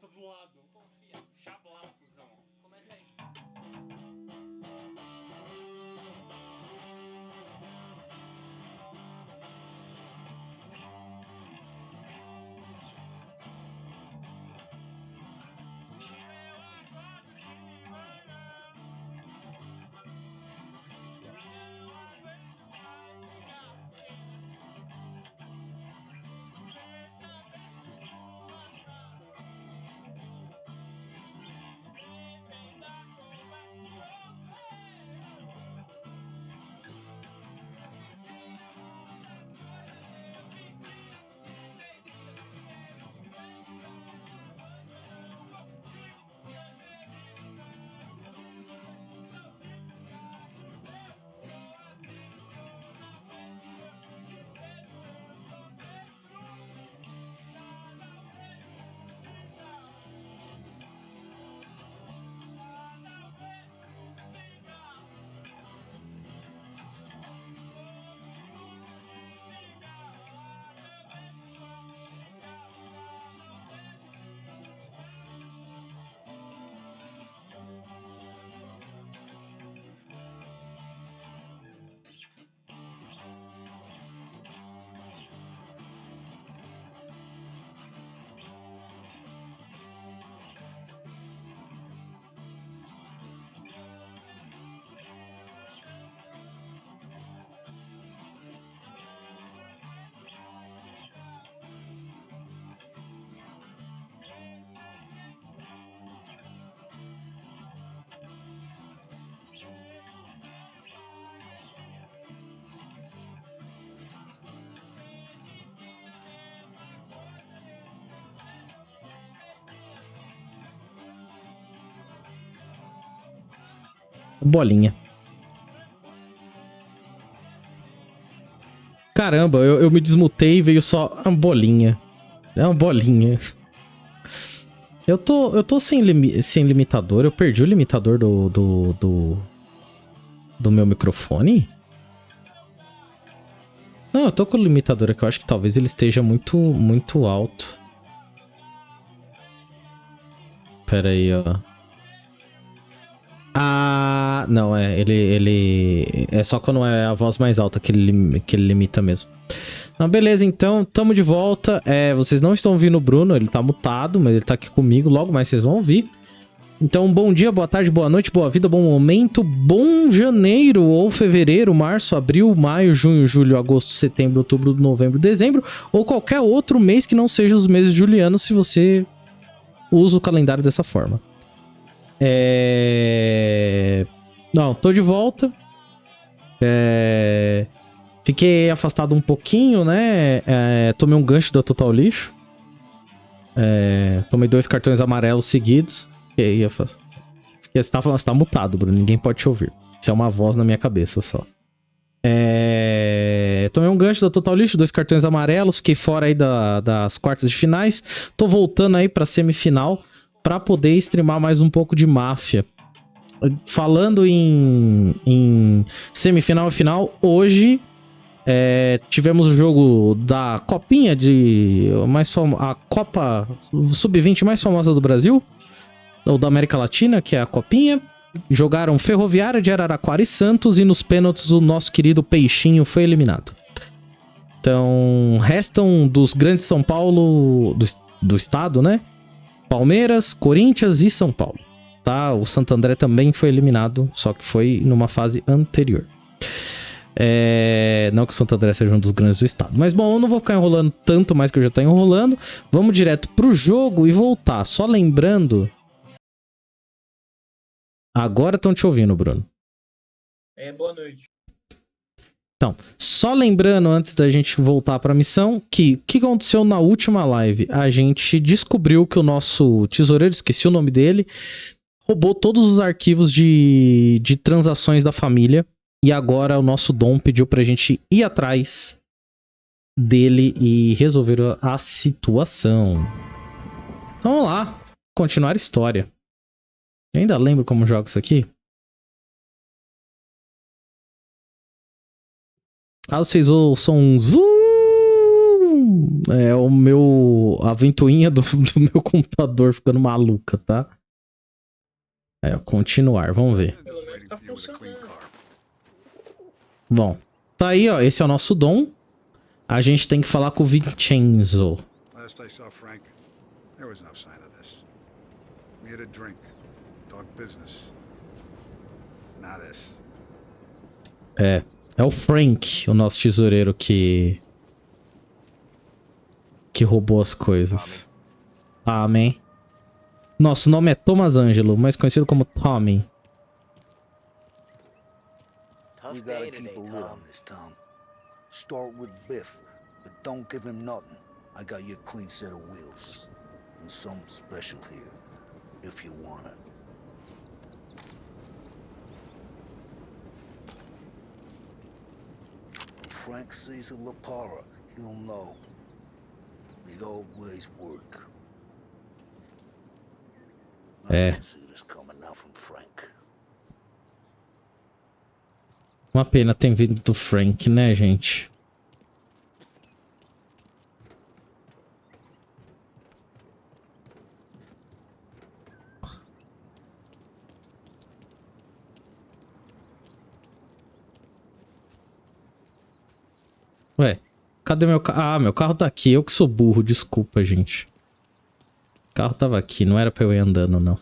volta do lado. Confia. Chablau, cuzão. Começa aí. Bolinha. Caramba, eu me desmutei e veio só uma bolinha. É uma bolinha. Eu tô sem limitador. Eu perdi o limitador do meu microfone? Não, eu tô com o limitador aqui. Eu acho que talvez ele esteja muito alto. Pera aí, ó. Ah, não, ele é só quando é a voz mais alta que ele limita mesmo. Não, beleza, então, tamo de volta. Vocês não estão ouvindo o Bruno, ele tá mutado, mas ele tá aqui comigo, logo mais vocês vão ouvir. Então, bom dia, boa tarde, boa noite, boa vida, bom momento, bom janeiro ou fevereiro, março, abril, maio, junho, julho, agosto, setembro, outubro, novembro, dezembro, ou qualquer outro mês que não seja os meses julianos, se você usa o calendário dessa forma. Não, tô de volta. Fiquei afastado um pouquinho, né? Tomei um gancho da Total Lixo. Tomei 2 cartões amarelos seguidos. Você tá mutado, Bruno. Ninguém pode te ouvir. Isso é uma voz na minha cabeça só. Tomei um gancho da Total Lixo, 2 cartões amarelos. Fiquei fora aí das quartas de finais. Tô voltando aí pra semifinal pra poder streamar mais um pouco de Mafia. Falando em semifinal e final, hoje tivemos o jogo da copinha a Copa Sub-20 mais famosa do Brasil, ou da América Latina, que é a copinha. Jogaram Ferroviária de Araraquara e Santos, e nos pênaltis o nosso querido Peixinho foi eliminado. Então, restam dos grandes São Paulo, do estado, né? Palmeiras, Corinthians e São Paulo. Tá? O Santo André também foi eliminado, só que foi numa fase anterior. Não que o Santo André seja um dos grandes do estado. Mas bom, eu não vou ficar enrolando tanto mais que eu já tô enrolando. Vamos direto pro jogo e voltar. Só lembrando... Agora estão te ouvindo, Bruno. Boa noite. Então, só lembrando, antes da gente voltar pra missão, o que aconteceu na última live? A gente descobriu que o nosso tesoureiro, esqueci o nome dele, roubou todos os arquivos de transações da família. E agora o nosso Dom pediu pra gente ir atrás dele e resolver a situação. Então vamos lá, continuar a história. Eu ainda lembro como jogo isso aqui? Vocês ouçam um zoom! É o meu... A ventoinha do meu computador ficando maluca, tá? É, continuar, vamos ver. Pelo menos tá funcionando. Bom, tá aí, ó. Esse é o nosso dom. A gente tem que falar com o Vincenzo. Last I saw Frank, there was no sign of this. We had a drink, talk business. Not this. É o Frank, o nosso tesoureiro que roubou as coisas. Amém. Nosso nome é Thomas Angelo, mais conhecido como Tommy. We gotta keep a lid on this town. Start with Biff, but don't give him nothing. I got you a clean set of wheels. And something special here, if you want it. When Frank sees a Lapara, he'll know. The old ways work. I didn't see this coming now from Frank. Uma pena ter vindo do Frank, né, gente? Ué, cadê meu carro? Ah, meu carro tá aqui. Eu que sou burro, desculpa, gente. O carro tava aqui, não era pra eu ir andando, não.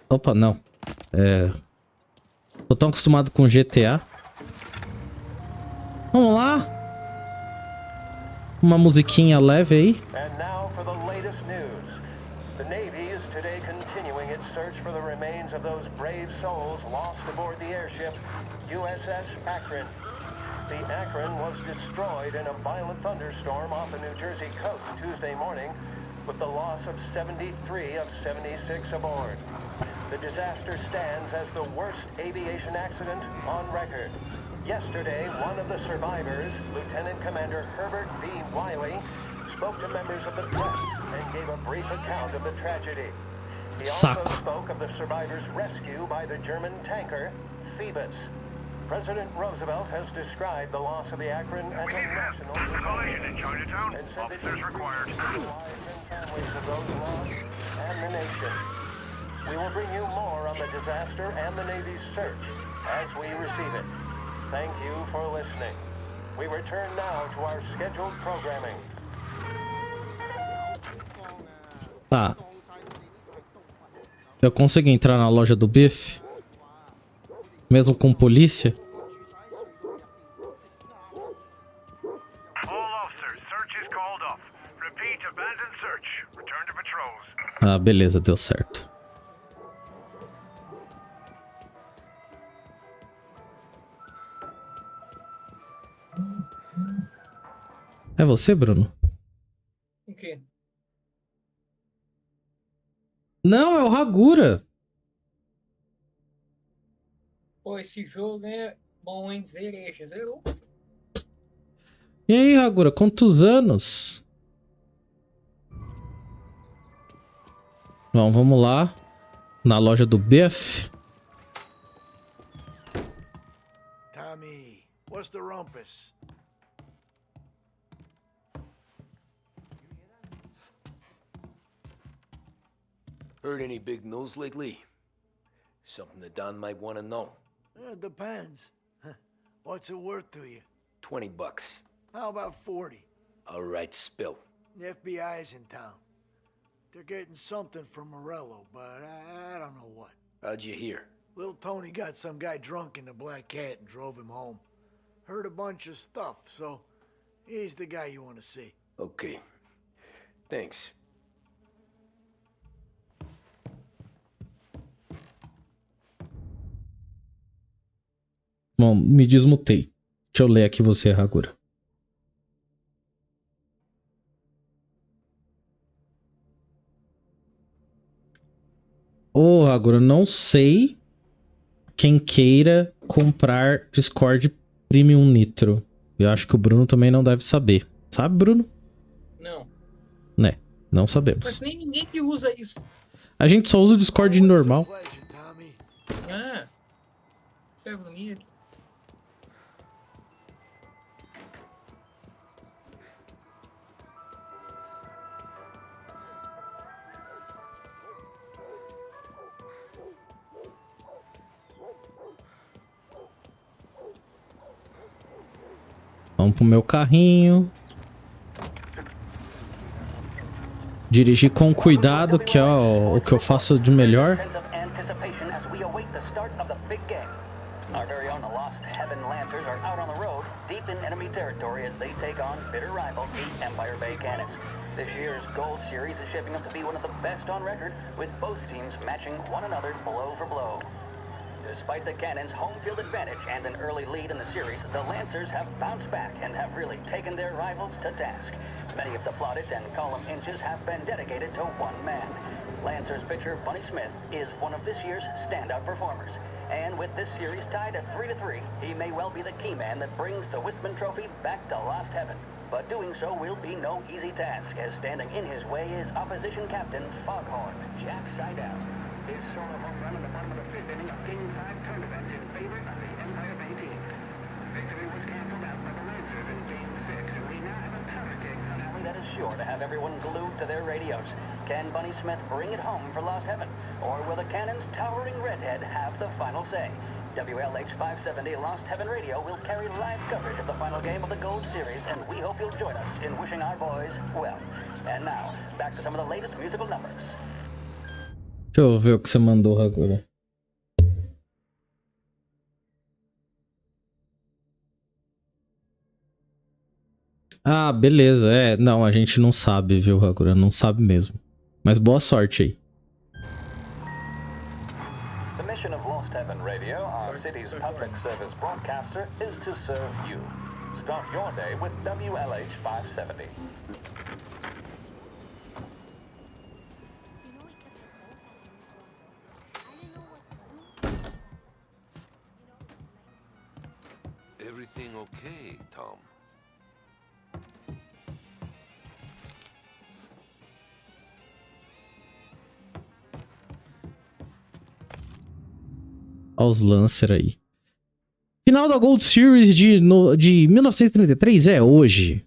Opa, não. Tô tão acostumado com GTA. Vamos lá. Uma musiquinha leve aí. And now for the latest news. The Navy is today continuing its search for the remains of those brave souls lost aboard the airship USS Akron. The Akron was destroyed in a violent thunderstorm off the New Jersey coast Tuesday morning, with the loss of 73 of 76 aboard. The disaster stands as the worst aviation accident on record. Yesterday, one of the survivors, Lieutenant Commander Herbert V. Wiley, spoke to members of the press and gave a brief account of the tragedy. He also spoke of the survivors' rescue by the German tanker, Phoebus. President Roosevelt has described the loss of the Akron as a national disaster and said that he required the lives and families of those lost and the nation. We will bring you more on the disaster and the Navy's search as we receive it. Thank you for listening. We return now to our scheduled programming. Tá. Eu consegui entrar na loja do Biff? Mesmo com polícia? Ah, beleza, deu certo. É você, Bruno? O quê? Não, é o Hagura. Pô, esse jogo é bom, hein? Zerei, já zerou? E aí, Hagura, quantos anos? Bom, vamos lá. Na loja do Biff. Tommy, what's the rumpus? Heard any big news lately? Something that Don might want to know. Depends. What's it worth to you? $20. How about 40? All right, spill. The FBI's in town. They're getting something from Morello, but I don't know what. How'd you hear? Little Tony got some guy drunk in the Black Cat and drove him home. Heard a bunch of stuff, so he's the guy you want to see. Okay. Thanks. Bom, me desmutei. Deixa eu ler aqui você, Hagura. Ô, Hagura, não sei quem queira comprar Discord Premium Nitro. Eu acho que o Bruno também não deve saber. Sabe, Bruno? Não. Né, não sabemos. Mas nem ninguém que usa isso. A gente só usa o Discord normal. Ah. Isso é bonito. Vamos pro meu carrinho. Dirigir com cuidado, que é o que eu faço de melhor. Our very own Lost Heaven Lancers are out on the road, deep in enemy territory as they take on bitter rivals, the Empire Bay Cannons. This year's Gold Series is shaping up to be one of the best on record, with both teams matching one another blow for blow. Despite the Cannons' home field advantage and an early lead in the series, the Lancers have bounced back and have really taken their rivals to task. Many of the plaudits and column inches have been dedicated to one man. Lancers pitcher Bunny Smith is one of this year's standout performers. And with this series tied at 3-3, he may well be the key man that brings the Wistman Trophy back to Lost Heaven. But doing so will be no easy task, as standing in his way is opposition captain Foghorn Jack Seidel. His solo home run in the bottom of the fifth inning of Game 5 tournaments in favor of the Empire Bay team. Victory was canceled out by the Lancers in Game 6, and we now have a power-kick finale that is sure to have everyone glued to their radios. Can Bunny Smith bring it home for Lost Heaven? Or will the Cannon's towering redhead have the final say? WLH 570 Lost Heaven Radio will carry live coverage of the final game of the Gold Series, and we hope you'll join us in wishing our boys well. And now, back to some of the latest musical numbers. Deixa eu ver o que você mandou agora. Ah, beleza. Não, a gente não sabe, viu, Hagura? Não sabe mesmo. Mas boa sorte aí. The mission of Lost Heaven Radio, our city's public service broadcaster, is to serve you. Start your day with WLH 570. Everything okay, Tom? Olha os Lancer aí. Final da Gold Series de 1933 é hoje.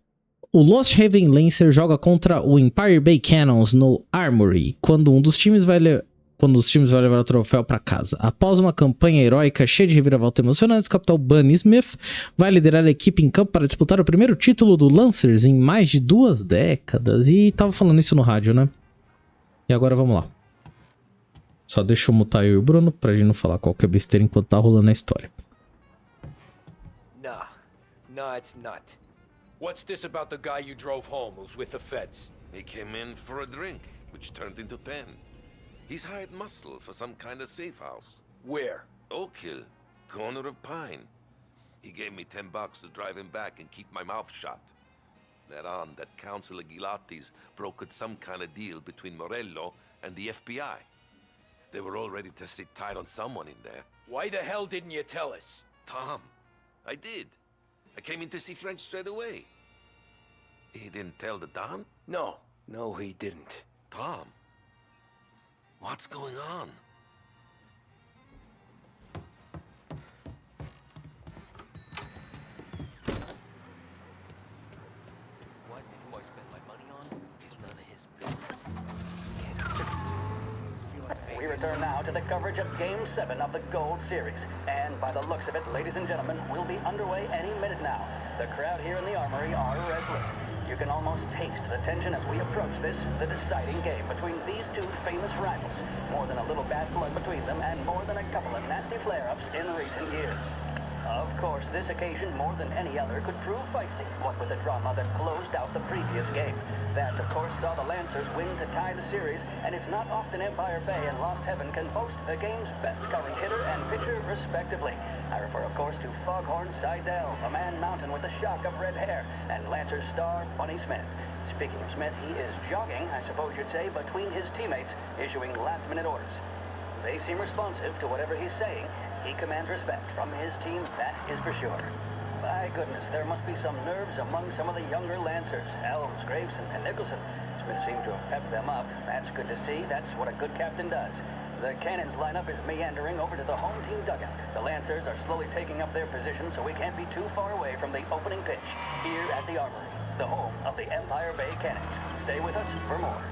O Lost Heaven Lancer joga contra o Empire Bay Cannons no Armory, quando um dos times vai levar o troféu para casa. Após uma campanha heróica cheia de reviravoltas emocionantes, o capitão Bunny Smith vai liderar a equipe em campo para disputar o primeiro título do Lancers em mais de 2 décadas. E tava falando isso no rádio, né? E agora vamos lá. Só deixa eu mutar eu e o Bruno pra gente não falar qualquer besteira enquanto tá rolando a história. No, it's not. What's this about the guy you drove home who's with the feds? He came in for a drink, which turned into 10. He's hired muscle for some kind of safe house. Where? Oak Hill, corner of Pine. He gave me $10 to drive him back and keep my mouth shut. Later on, that Councilor Gilatti's brokered some kind of deal between Morello and the FBI. They were all ready to sit tight on someone in there. Why the hell didn't you tell us? Tom, I did. I came in to see French straight away. He didn't tell the Don? No, he didn't. Tom, what's going on? What I spent my money on is none of his business. We return now to the coverage of Game 7 of the Gold Series. And by the looks of it, ladies and gentlemen, we'll be underway any minute now. The crowd here in the Armory are restless. You can almost taste the tension as we approach this, the deciding game between these two famous rivals. More than a little bad blood between them, and more than a couple of nasty flare-ups in recent years. Of course, this occasion, more than any other, could prove feisty, what with the drama that closed out the previous game. That, of course, saw the Lancers win to tie the series, and it's not often Empire Bay and Lost Heaven can boast the game's best-covering hitter and pitcher, respectively. I refer, of course, to Foghorn Seidel, a man mountain with a shock of red hair, and Lancers star Bunny Smith. Speaking of Smith, he is jogging, I suppose you'd say, between his teammates, issuing last-minute orders. They seem responsive to whatever he's saying. He commands respect from his team, that is for sure. My goodness, there must be some nerves among some of the younger Lancers. Elves, Graveson, and Nicholson. Smith seemed to have pepped them up. That's good to see. That's what a good captain does. The Cannons lineup is meandering over to the home team dugout. The Lancers are slowly taking up their position, so we can't be too far away from the opening pitch here at the Armory, the home of the Empire Bay Cannons. Stay with us for more.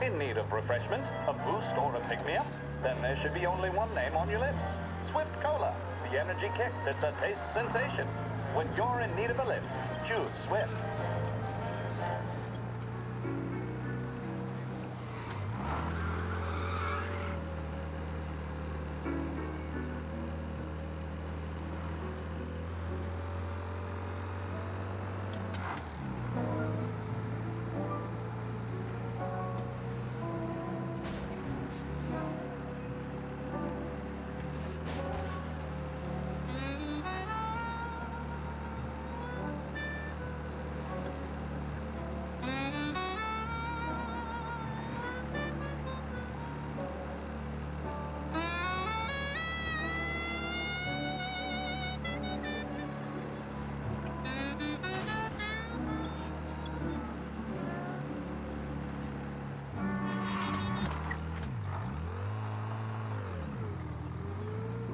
In need of refreshment, a boost, or a pick-me-up? Then there should be only one name on your lips. Swift Cola, the energy kick that's a taste sensation. When you're in need of a lift, choose Swift.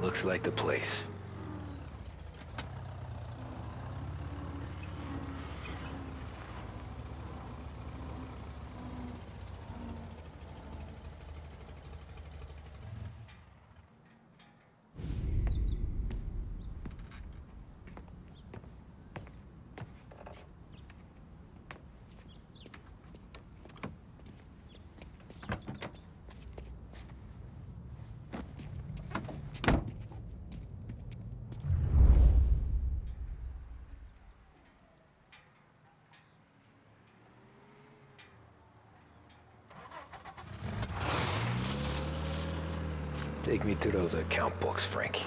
Looks like the place. Take me to those account books, Frank.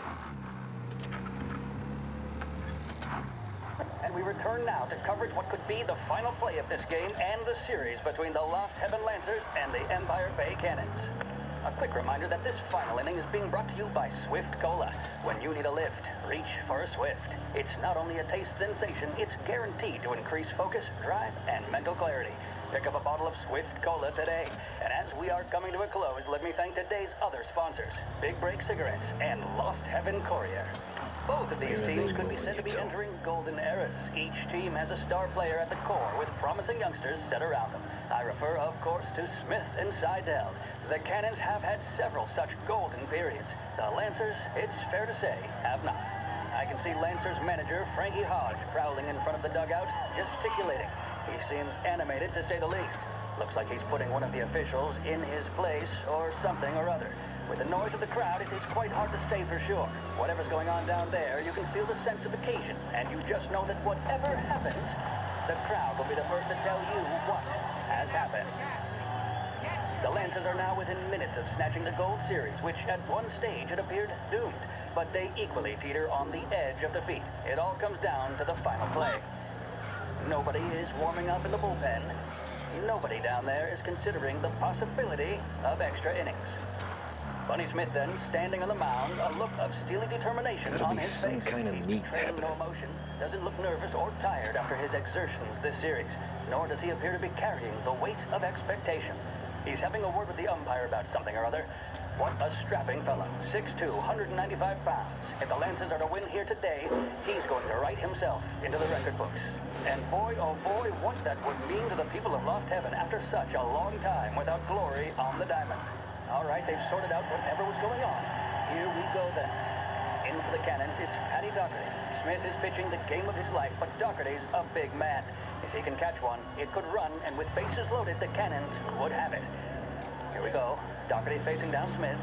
And we return now to coverage what could be the final play of this game and the series between the Lost Heaven Lancers and the Empire Bay Cannons. A quick reminder that this final inning is being brought to you by Swift Cola. When you need a lift, reach for a Swift. It's not only a taste sensation, it's guaranteed to increase focus, drive, and mental clarity. Pick up a bottle of Swift Cola today. And as we are coming to a close, let me thank today's other sponsors, Big Break Cigarettes and Lost Heaven Courier. Both of these teams could be said to be entering golden eras. Each team has a star player at the core with promising youngsters set around them. I refer, of course, to Smith and Seidel. The Cannons have had several such golden periods. The Lancers, it's fair to say, have not. I can see Lancers manager Frankie Hodge prowling in front of the dugout, gesticulating. He seems animated, to say the least. Looks like he's putting one of the officials in his place, or something or other. With the noise of the crowd, it's quite hard to say for sure. Whatever's going on down there, you can feel the sense of occasion, and you just know that whatever happens, the crowd will be the first to tell you what has happened. The Lancers are now within minutes of snatching the Gold Series, which at one stage had appeared doomed, but they equally teeter on the edge of defeat. It all comes down to the final play. Nobody is warming up in the bullpen. Nobody down there is considering the possibility of extra innings. Bunny Smith then, standing on the mound, a look of steely determination on his face. He's betraying no emotion, doesn't look nervous or tired after his exertions this series, nor does he appear to be carrying the weight of expectation. He's having a word with the umpire about something or other. What a strapping fellow, 6'2", 195 pounds. If the Lancers are to win here today, he's going to write himself into the record books. And boy, oh boy, what that would mean to the people of Lost Heaven after such a long time without glory on the diamond. All right, they've sorted out whatever was going on. Here we go then. In for the Cannons, it's Paddy Doherty. Smith is pitching the game of his life, but Doherty's a big man. If he can catch one, it could run, and with bases loaded, the Cannons would have it. Here we go. Doherty facing down Smith.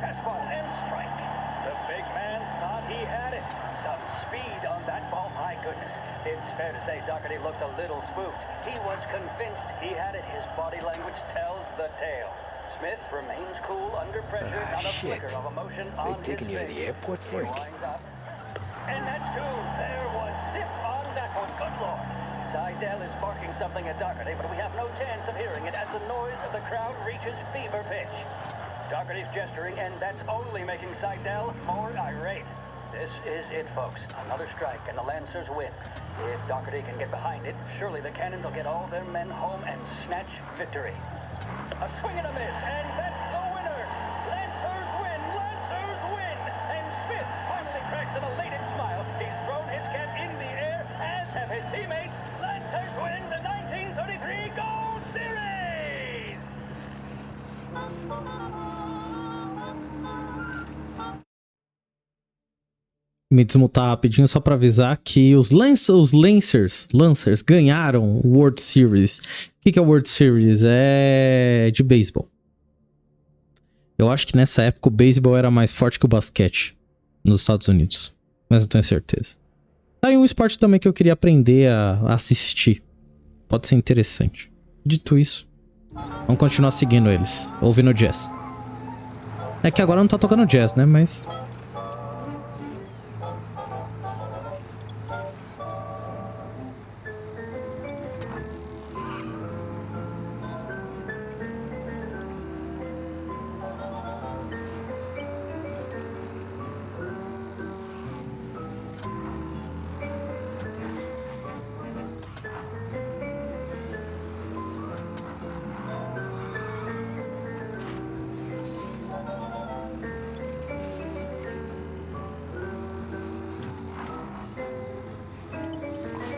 Fastball and strike. The big man thought he had it. Some speed on that ball, my goodness. It's fair to say Doherty looks a little spooked. He was convinced he had it. His body language tells the tale. Smith remains cool under pressure, not a flicker of emotion on his face. Taking you to the airport, Frank? He winds up. And that's two. There was zip on that one. Good Lord. Seidel is barking something at Doherty, but we have no chance of hearing it as the noise of the crowd reaches fever pitch. Doherty's gesturing, and that's only making Seidel more irate. This is it, folks. Another strike, and the Lancers win. If Doherty can get behind it, surely the Cannons will get all their men home and snatch victory. A swing and a miss, and that's the winners! Lancers win! Lancers win! And Smith finally cracks an elated smile. He's thrown his cap in the air, as have his teammates. Lancers win the 1933 Gold Series! Me desmutar rapidinho só pra avisar que os Lancers ganharam o World Series. O que é o World Series? É de beisebol. Eu acho que nessa época o beisebol era mais forte que o basquete nos Estados Unidos. Mas não tenho certeza. Tá aí um esporte também que eu queria aprender a assistir. Pode ser interessante. Dito isso, vamos continuar seguindo eles, ouvindo jazz. É que agora não tá tocando jazz, né? Mas...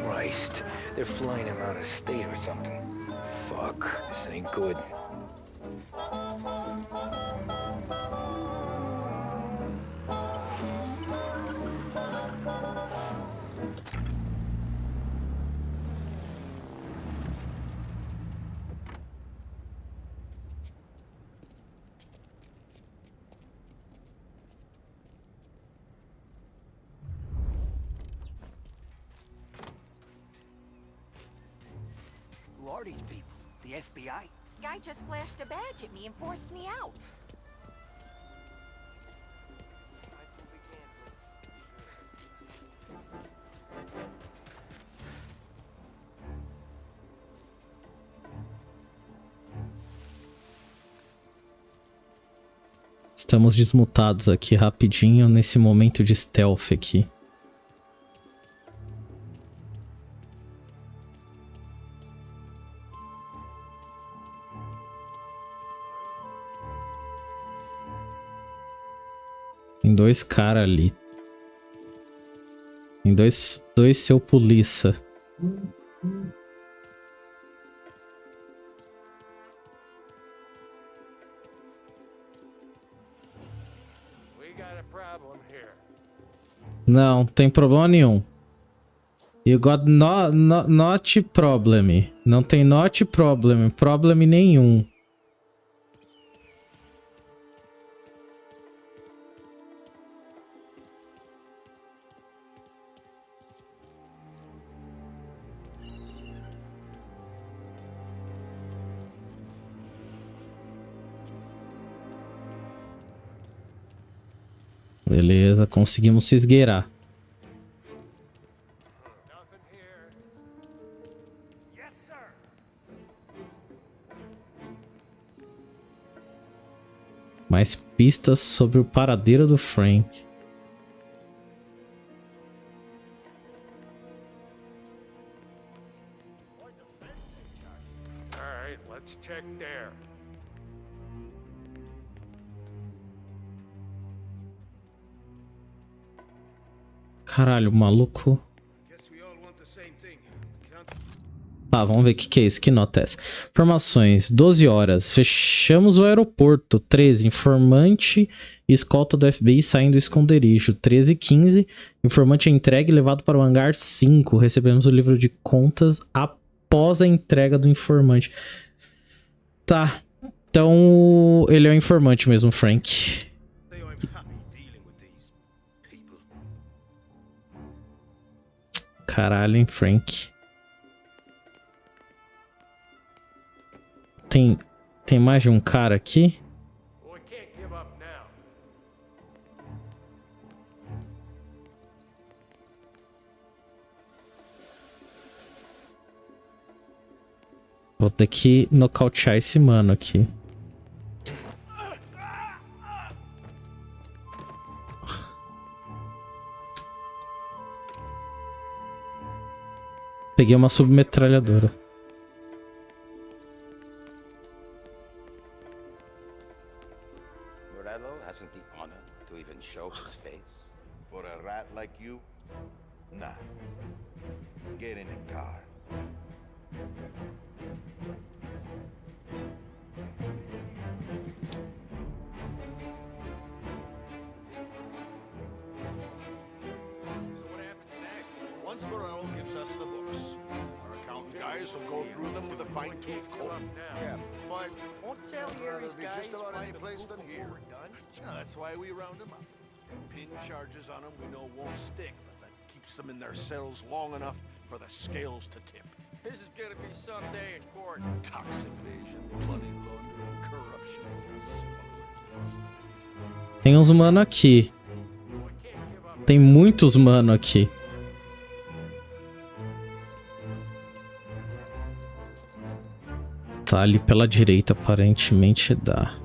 Christ, they're flying him out of state or something. Fuck, this ain't good. Who are these people? The FBI? Guy just flashed a badge at me and forced me out. Estamos desmutados aqui rapidinho nesse momento de stealth aqui. Tem dois caras ali. Tem dois seu polícia. Não, tem problema nenhum. You got not problem. Não tem not problem. Problem nenhum. Beleza, conseguimos se esgueirar. Mais pistas sobre o paradeiro do Frank. Alright, let's check there. Caralho, maluco. Tá, vamos ver o que é isso. Que nota é essa? Informações, 12 horas. Fechamos o aeroporto. 13, informante e escolta do FBI saindo do esconderijo. 13h15, informante é entregue e levado para o hangar 5. Recebemos o livro de contas após a entrega do informante. Tá, então ele é o informante mesmo, Frank. Caralho, hein, Frank. Tem mais de um cara aqui? Vou ter que nocautear esse mano aqui. Peguei uma submetralhadora. Morello hasn't the honor to even show his face. For a rat like you? Nah. Get in the car. Once Morello gives us the books, our accountant guys will go through them with a fine-tooth comb. Yeah, but Won't rather Salieri's be guys just about find any the place proof than before here. we're done? Yeah, that's why we round them up. Pin charges on them we know won't stick, but that keeps them in their cells long enough for the scales to tip. This is gonna be some day in court. Tax evasion, money laundering, corruption. Tem uns mano aqui. Tem muitos mano aqui. Tá ali pela direita, aparentemente dá.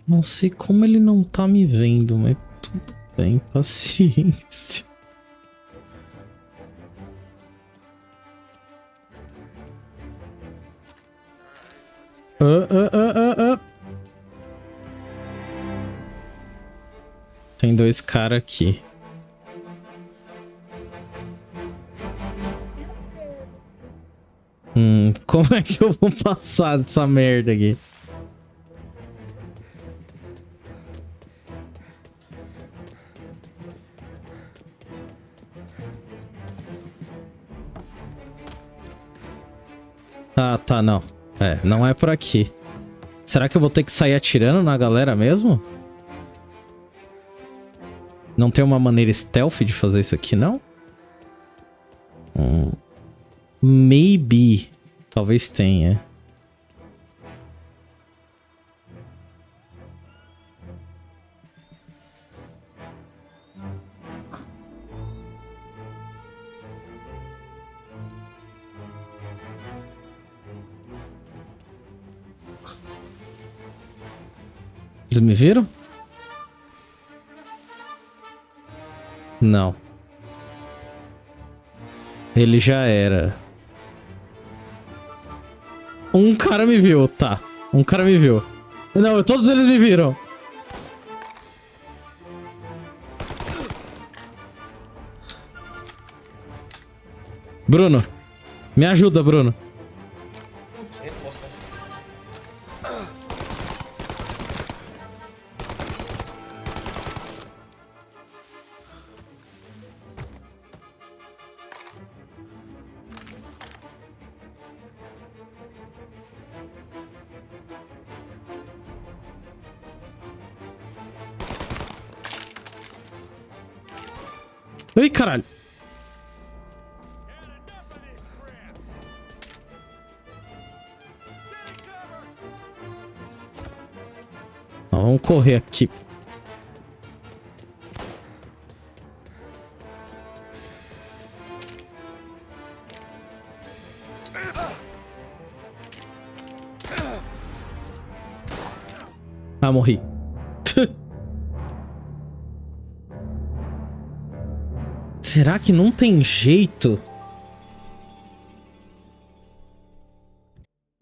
Não sei como ele não tá me vendo, mas tudo bem, paciência. Tem dois caras aqui. Como é que eu vou passar dessa merda aqui? Tá, não. Não é por aqui. Será que eu vou ter que sair atirando na galera mesmo? Não tem uma maneira stealth de fazer isso aqui, não? Maybe. Talvez tenha. Eles me viram? Não. Ele já era. Um cara me viu, tá. Um cara me viu. Não, todos eles me viram. Bruno. Me ajuda, Bruno. Ai, caralho. Vamos correr aqui. Ah, morri. Será que não tem jeito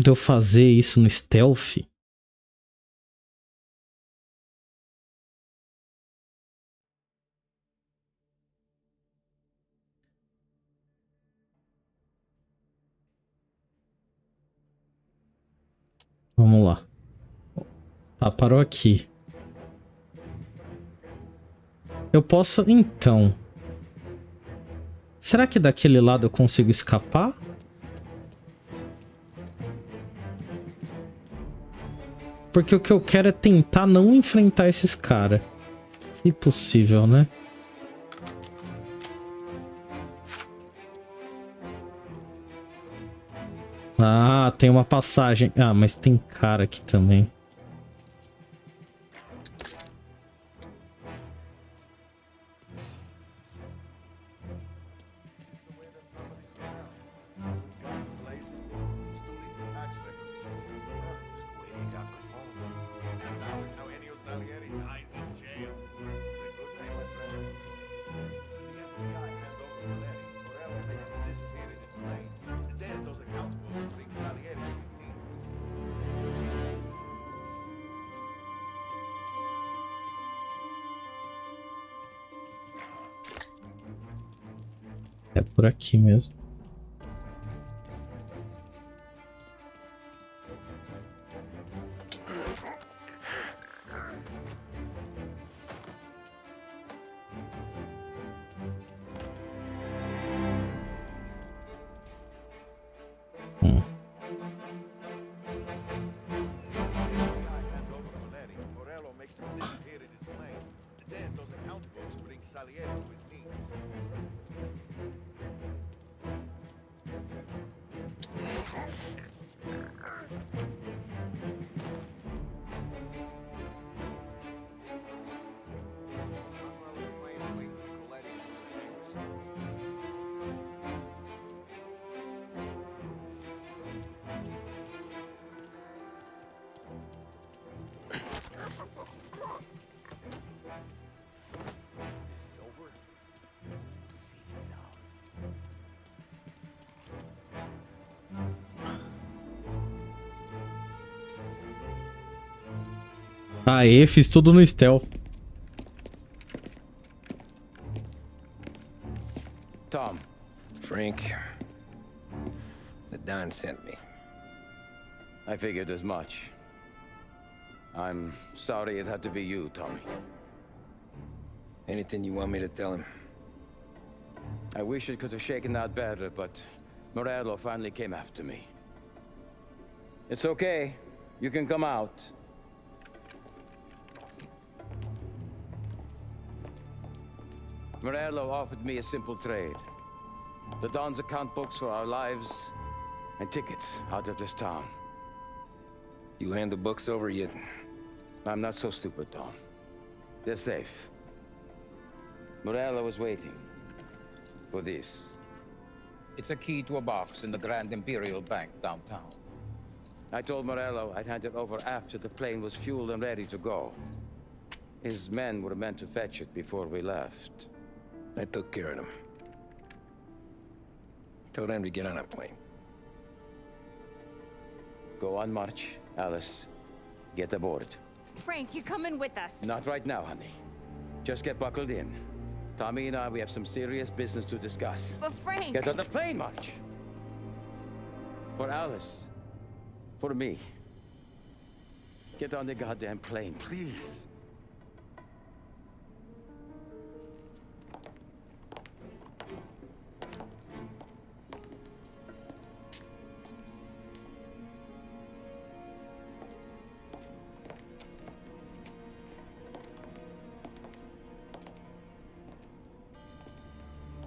de eu fazer isso no stealth? Vamos lá. Tá, parou aqui. Eu posso, então... Será que daquele lado eu consigo escapar? Porque o que eu quero é tentar não enfrentar esses caras. Se possível, né? Ah, tem uma passagem. Ah, mas tem cara aqui também. É por aqui mesmo. Salieri to his knees. Aê, fiz tudo no stealth. Tom. Frank. The Don sent me. I figured as much. I'm sorry it had to be you, Tommy. Anything you want me to tell him? I wish it could have shaken out better, but Marcelo finally came after me. It's okay. You can come out. Marcelo offered me a simple trade. The Don's account books for our lives and tickets out of this town. You hand the books over yet? I'm not so stupid, Don. They're safe. Marcelo was waiting for this. It's a key to a box in the Grand Imperial Bank downtown. I told Marcelo I'd hand it over after the plane was fueled and ready to go. His men were meant to fetch it before we left. I took care of them. Told them to get on a plane. Go on, march, Alice. Get aboard. Frank, you're coming with us. Not right now, honey. Just get buckled in. Tommy and I, we have some serious business to discuss. But Frank... Get on the plane, March! For Alice. For me. Get on the goddamn plane, please.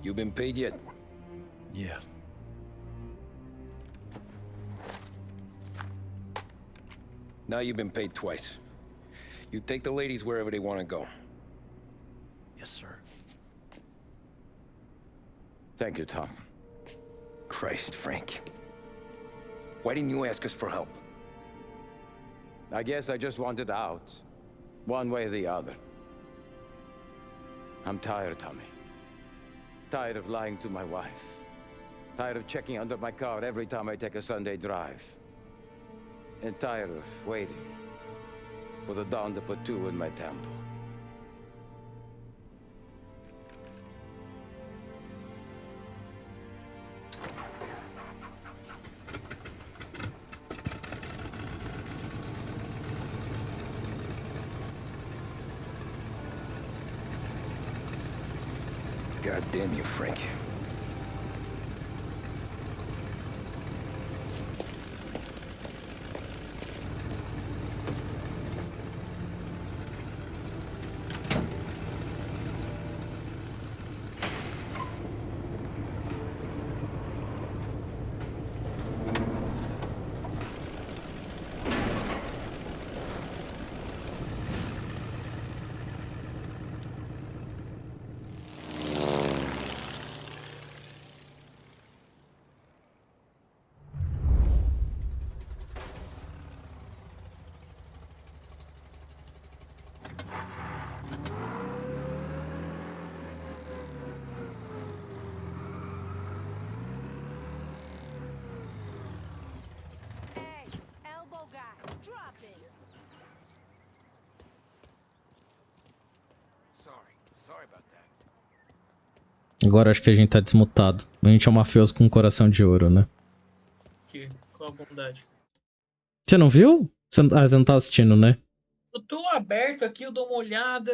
You been paid yet? Yeah. Now you've been paid twice. You take the ladies wherever they want to go. Yes, sir. Thank you, Tom. Christ, Frank. Why didn't you ask us for help? I guess I just wanted out. One way or the other. I'm tired, Tommy. Tired of lying to my wife. Tired of checking under my car every time I take a Sunday drive. And tired of waiting for the dawn to put two in my temple. God damn you, Frank. Agora acho que a gente tá desmutado. A gente é um mafioso com um coração de ouro, né? Aqui, com a bondade. Você não viu? Você não tá assistindo, né? Eu tô aberto aqui, eu dou uma olhada.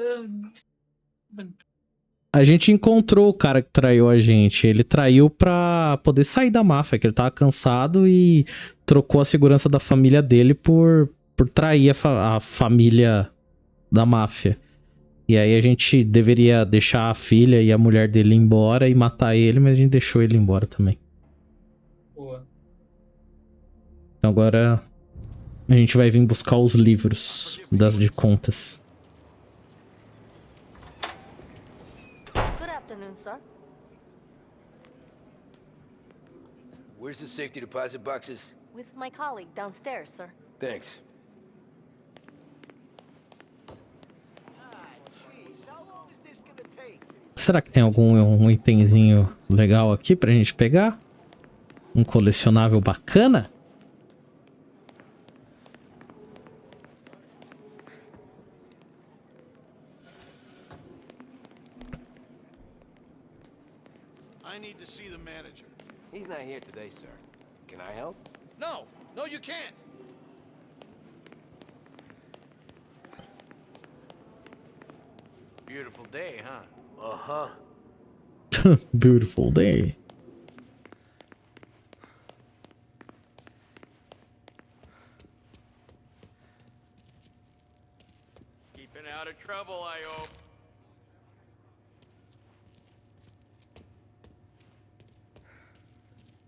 A gente encontrou o cara que traiu a gente. Ele traiu pra poder sair da máfia, que ele tava cansado e trocou a segurança da família dele por trair a família da máfia. E aí a gente deveria deixar a filha e a mulher dele embora e matar ele, mas a gente deixou ele embora também. Boa. Então agora a gente vai vir buscar os livros de contas. Good afternoon, sir. Where's the safety deposit boxes? With my colleague downstairs, sir. Thanks. Será que tem algum itemzinho legal aqui pra gente pegar? Um colecionável bacana? I need to see the manager. He's not here today, sir. Can I help? No! No, you can't! Beautiful day, huh? Uh-huh. Beautiful day. Keeping out of trouble, I hope.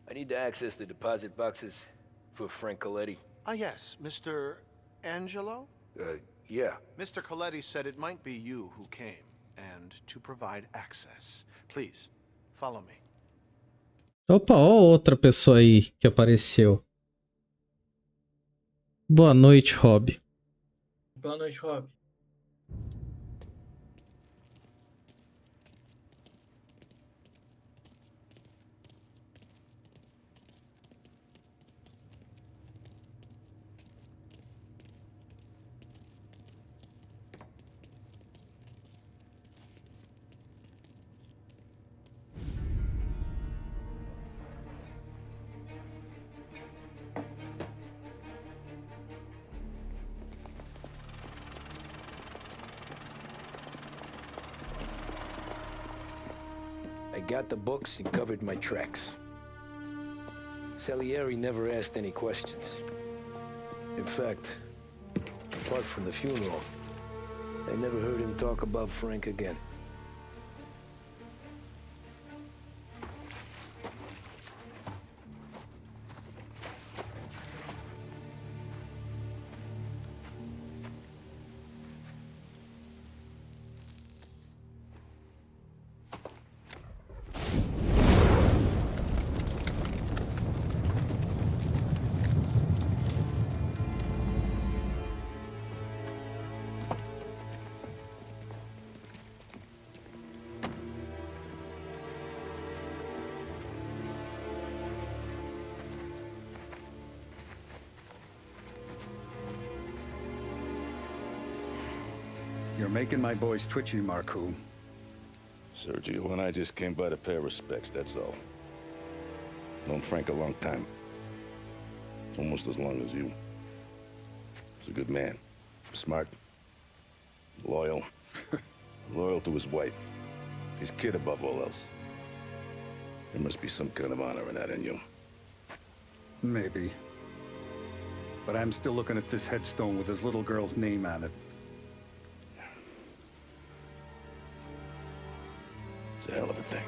I need to access the deposit boxes for Frank Coletti. Ah, yes, Mr. Angelo? Yeah. Mr. Coletti said it might be you who came, and to provide access. Please, follow me. Opa, ó outra pessoa aí que apareceu. Boa noite, Rob. Boa noite, Rob. I got the books and covered my tracks. Salieri never asked any questions. In fact, apart from the funeral, I never heard him talk about Frank again. You're making my boys twitchy, Marku. Sergio and I just came by to pay respects, that's all. Known Frank a long time. Almost as long as you. He's a good man. Smart. Loyal. Loyal to his wife. His kid above all else. There must be some kind of honor in that in you. Maybe. But I'm still looking at this headstone with his little girl's name on it. It's a hell of a thing.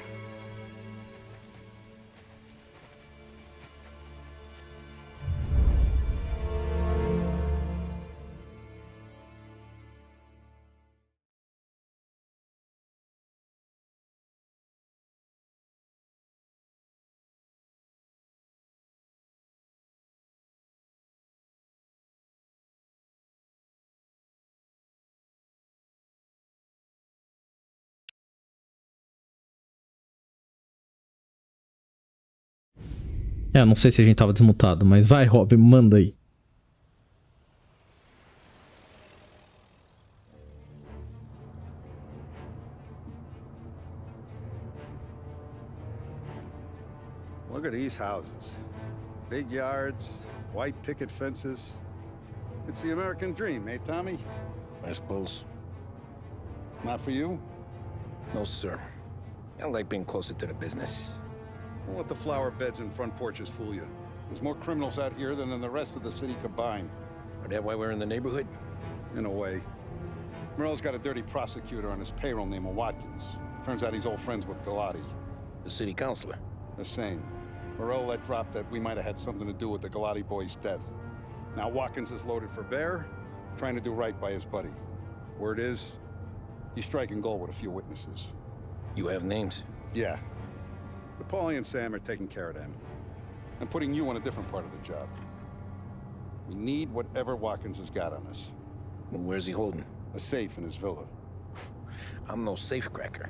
Não sei se a gente tava desmutado, mas vai, Rob, manda aí. Look at these houses. Big yards, white picket fences. It's the American dream, eh, Tommy? I suppose. Not for you? No, sir. I like being closer to the business. Don't let the flower beds and front porches fool you. There's more criminals out here than in the rest of the city combined. Is that why we're in the neighborhood? In a way. Morell's got a dirty prosecutor on his payroll named Watkins. Turns out he's old friends with Galati. The city councilor? The same. Morell let drop that we might have had something to do with the Galati boy's death. Now Watkins is loaded for bear, trying to do right by his buddy. Word is, he's striking gold with a few witnesses. You have names? Yeah. But Paulie and Sam are taking care of them. I'm putting you on a different part of the job. We need whatever Watkins has got on us. Well, where's he holding? A safe in his villa. I'm no safecracker.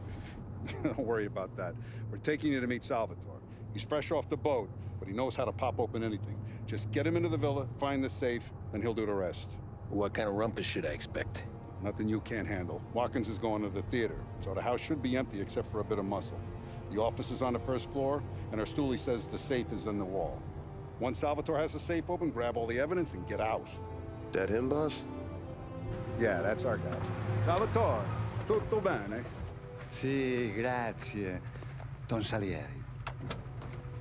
Don't worry about that. We're taking you to meet Salvatore. He's fresh off the boat, but he knows how to pop open anything. Just get him into the villa, find the safe, and he'll do the rest. What kind of rumpus should I expect? Nothing you can't handle. Watkins is going to the theater, so the house should be empty except for a bit of muscle. The office is on the first floor, and our stoolie says the safe is in the wall. Once Salvatore has the safe open, grab all the evidence and get out. That him, boss? Yeah, that's our guy. Salvatore, tutto bene? Sì, grazie, Don Salieri.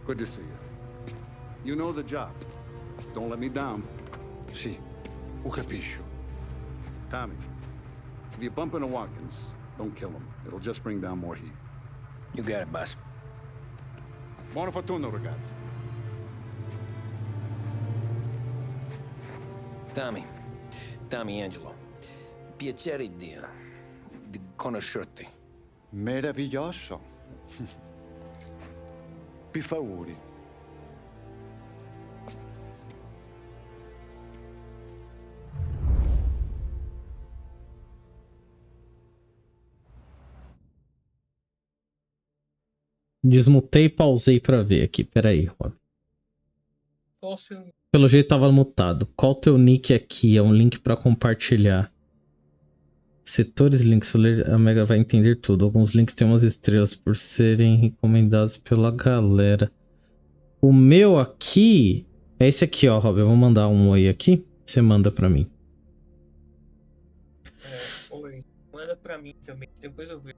Good to see you. You know the job. Don't let me down. Sì, ho capisco. Tommy, if you bump into Watkins, don't kill him. It'll just bring down more heat. You got it, boss. Buona fortuna, ragazzi. Tommy Angelo. Piacere di conoscerti. Meraviglioso. Per favore. Desmutei e pausei pra ver aqui. Pera aí, Rob. Qual o seu... Pelo jeito tava mutado. Qual o teu nick aqui? É um link pra compartilhar. Setores, links, a Mega vai entender tudo. Alguns links têm umas estrelas por serem recomendados pela galera. O meu aqui é esse aqui, ó, Rob. Eu vou mandar um oi aqui. Você manda pra mim. Oi. Manda pra mim também, depois eu vejo.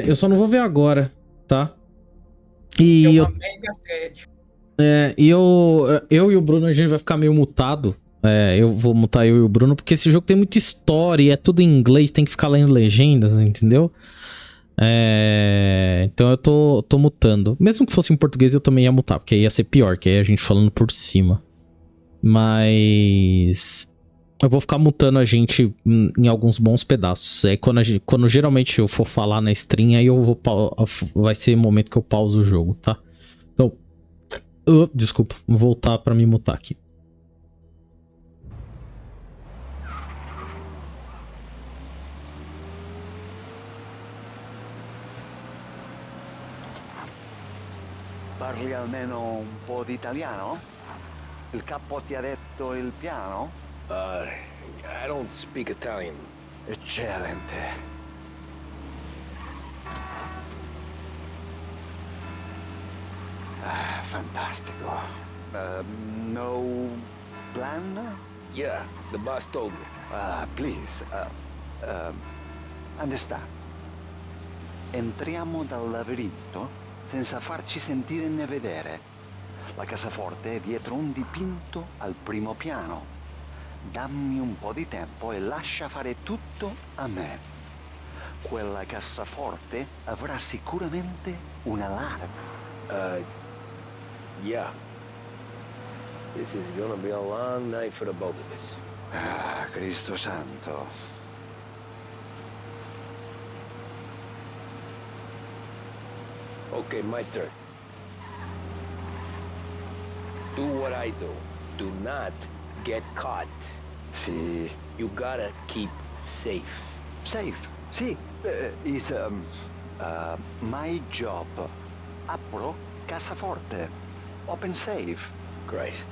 Eu só não vou ver agora, tá? E é uma mega thread. e eu e o Bruno, a gente vai ficar meio mutado. Eu vou mutar eu e o Bruno, porque esse jogo tem muita história e é tudo em inglês, tem que ficar lendo legendas, entendeu? Então eu tô mutando. Mesmo que fosse em português, eu também ia mutar, porque aí ia ser pior, que aí a gente falando por cima. Mas eu vou ficar mutando a gente em alguns bons pedaços. Aí quando geralmente eu for falar na stream, aí eu vai ser o momento que eu pauso o jogo, tá? Então, desculpa, vou voltar pra me mutar aqui. Parli almeno un po' di italiano? Il capo ti ha detto il piano? I don't speak Italian. Eccellente. Fantastico. No plan? Yeah, the boss told me. Please, understand. Entriamo dal labirinto senza farci sentire né vedere. La cassaforte è dietro un dipinto al primo piano. Dammi un po' di tempo e lascia fare tutto a me. Quella cassaforte avrà sicuramente un allarme. Yeah. This is gonna be a long night for the both of us. Cristo santo. Okay, my turn. Do what I do. Do not get caught. Sì. You gotta keep safe. Safe? Sì. Is my job. Apro cassaforte. Open safe. Christ.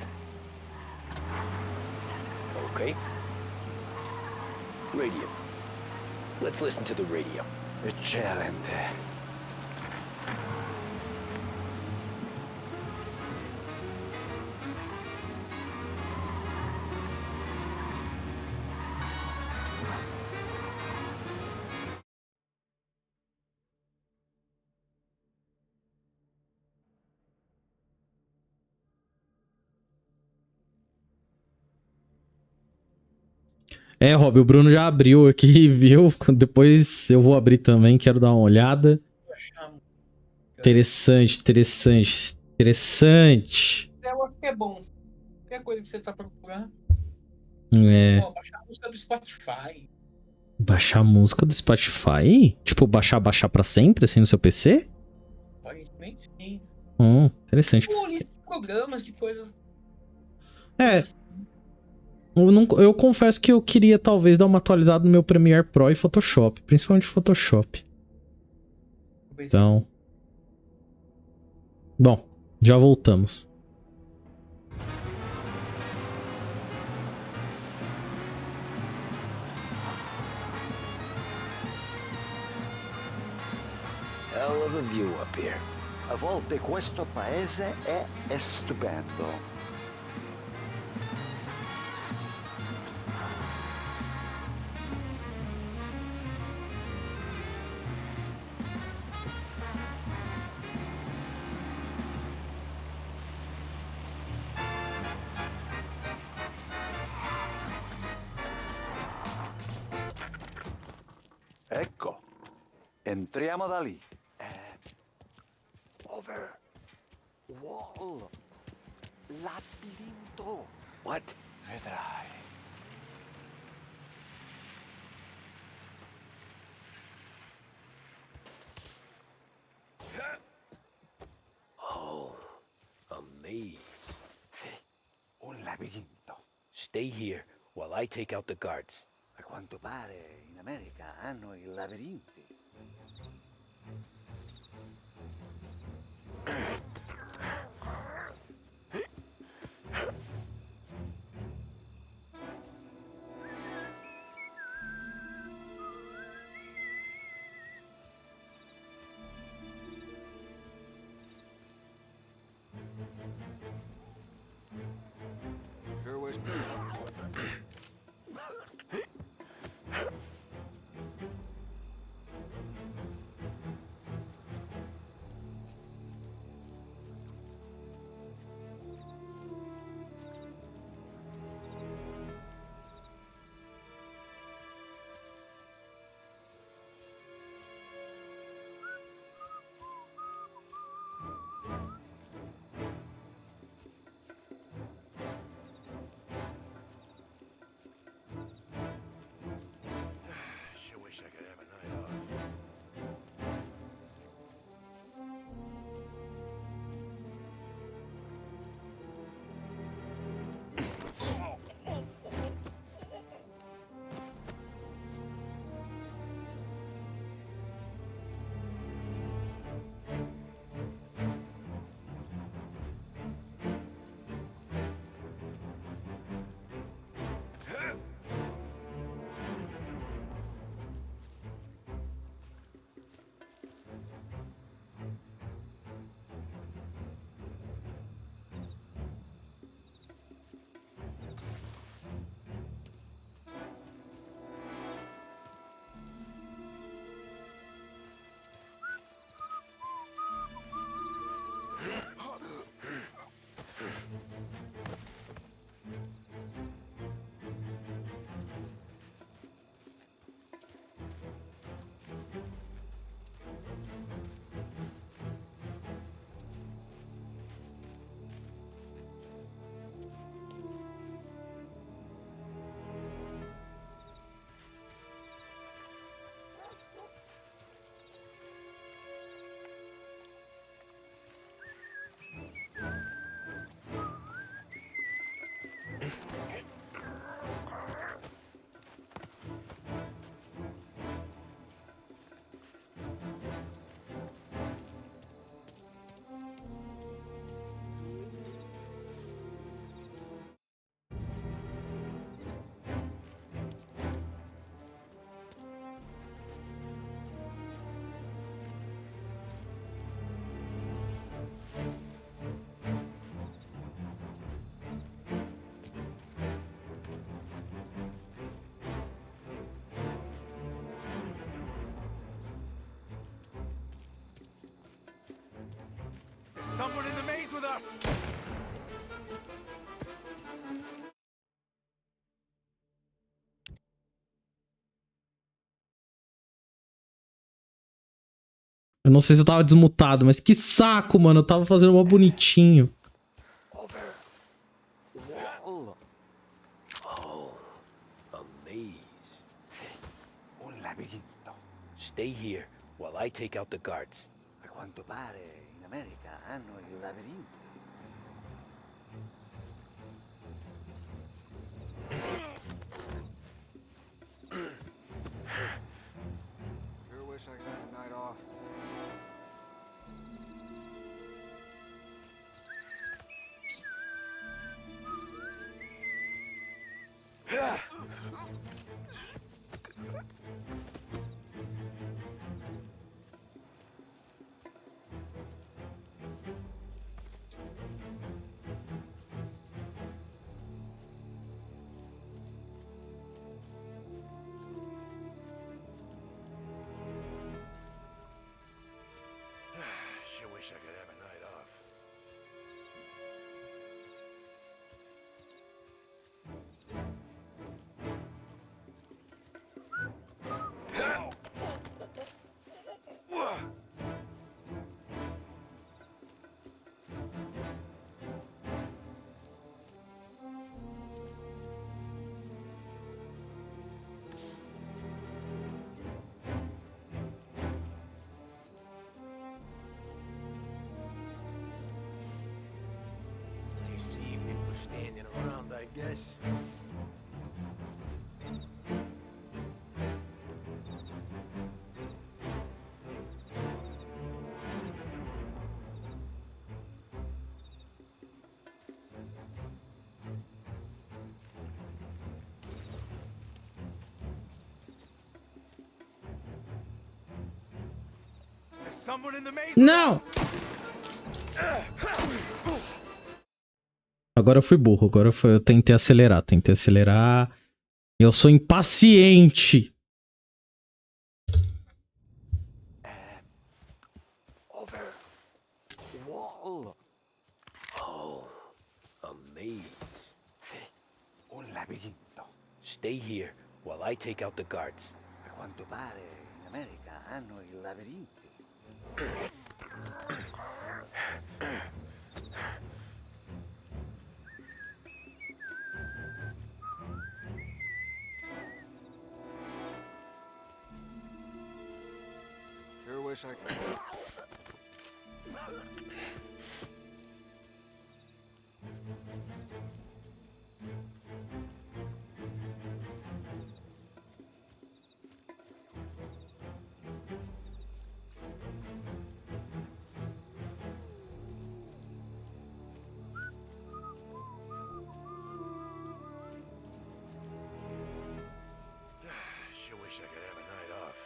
Okay. Radio. Let's listen to the radio. Eccellente. É, Rob, o Bruno já abriu aqui, viu? Depois eu vou abrir também, quero dar uma olhada. Interessante, interessante, interessante. Eu acho que é bom. Qualquer coisa que você tá procurando. É. Pô, baixar a música do Spotify. Baixar a música do Spotify? Tipo, baixar pra sempre, assim, no seu PC? Aparentemente, sim. Interessante. Uma lista de programas, de coisas. É. Eu confesso que eu queria talvez dar uma atualizada no meu Premiere Pro e Photoshop, principalmente Photoshop. Então. Bom, já voltamos. Hell of a view up here. A volte questo paese è stupendo. Ecco, entriamo da lì. Over. Wall. Labirinto. What? Vedrai. Oh, a maze. Sì, un labirinto. Stay here while I take out the guards. A quanto pare in America hanno i labirinti. Sure was. Sure wish I could have a night off. Someone in the maze with us! Eu não sei se eu tava desmutado, mas que saco, mano. Eu tava fazendo mó bonitinho. Un laberinto. Stay here while I take out the guards. A quanto pare in America hanno il labirinto. Sure wish I could have a night off. Sure wish I could have a night off. Nice evening for standing around, I guess. There's someone in the maze. Não! Agora eu fui burro. Eu tentei acelerar. Eu sou impaciente. Over. Wall. Oh, a maze. Un laberinto. Stay here while I take out the guards. A quanto pare in America hanno il labirinto. Sure wish I could. Sure wish I could have a night off.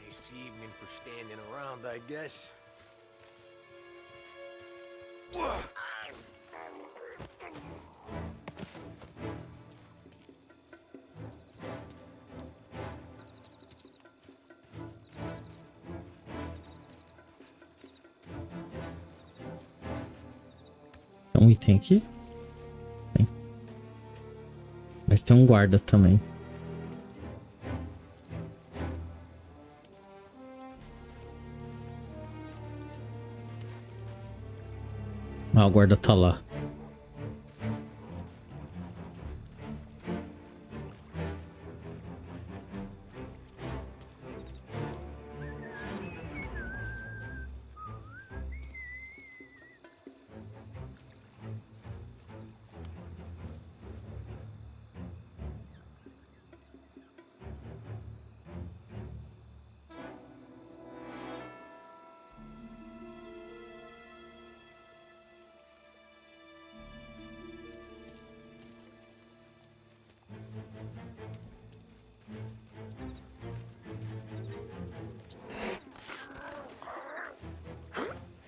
Nice evening for standing around, I guess. Tem um item aqui? Tem. Mas tem um guarda também. Ah, o guarda tá lá.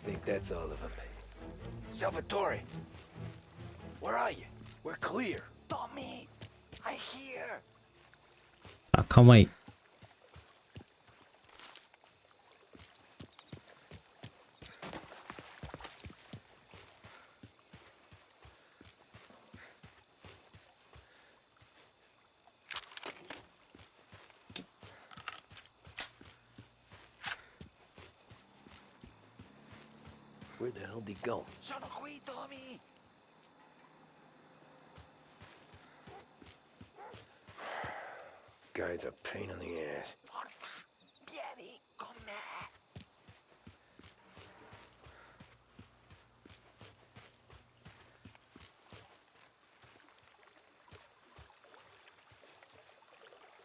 Think that's all of them. Salvatore, where are you? We're clear. Tommy, I hear. Ah, calma aí. Where the hell did he go? Sono qui, Tommy. Guy's a pain in the ass. Forza, vieni con me.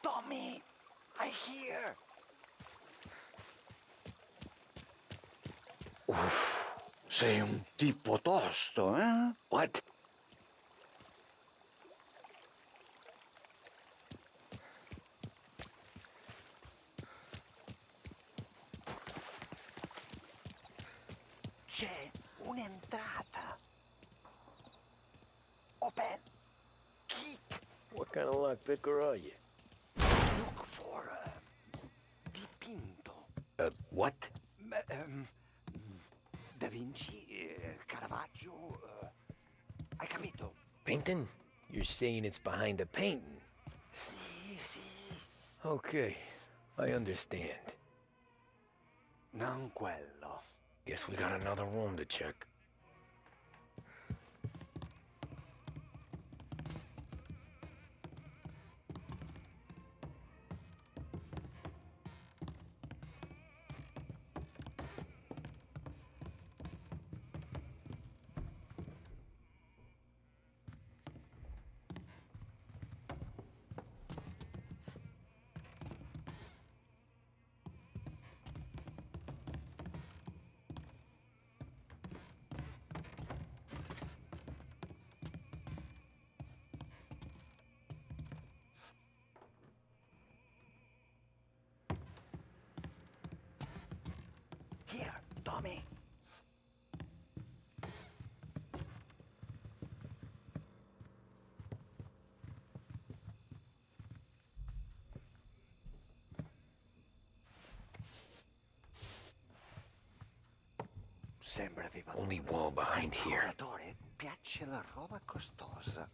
Tommy, I hear. Sei un tipo tosto, eh? What? C'è un'entrata. Open. Kick. What kind of lockpicker are you? Look for dipinto. What? Da Vinci, Caravaggio. Hai capito? Painting? You're saying it's behind the painting? Sì, sì. Okay, I understand. Non quello. Guess we got another room to check. Here, Tommy. Sembra di Only wall behind here. Piace la roba costosa.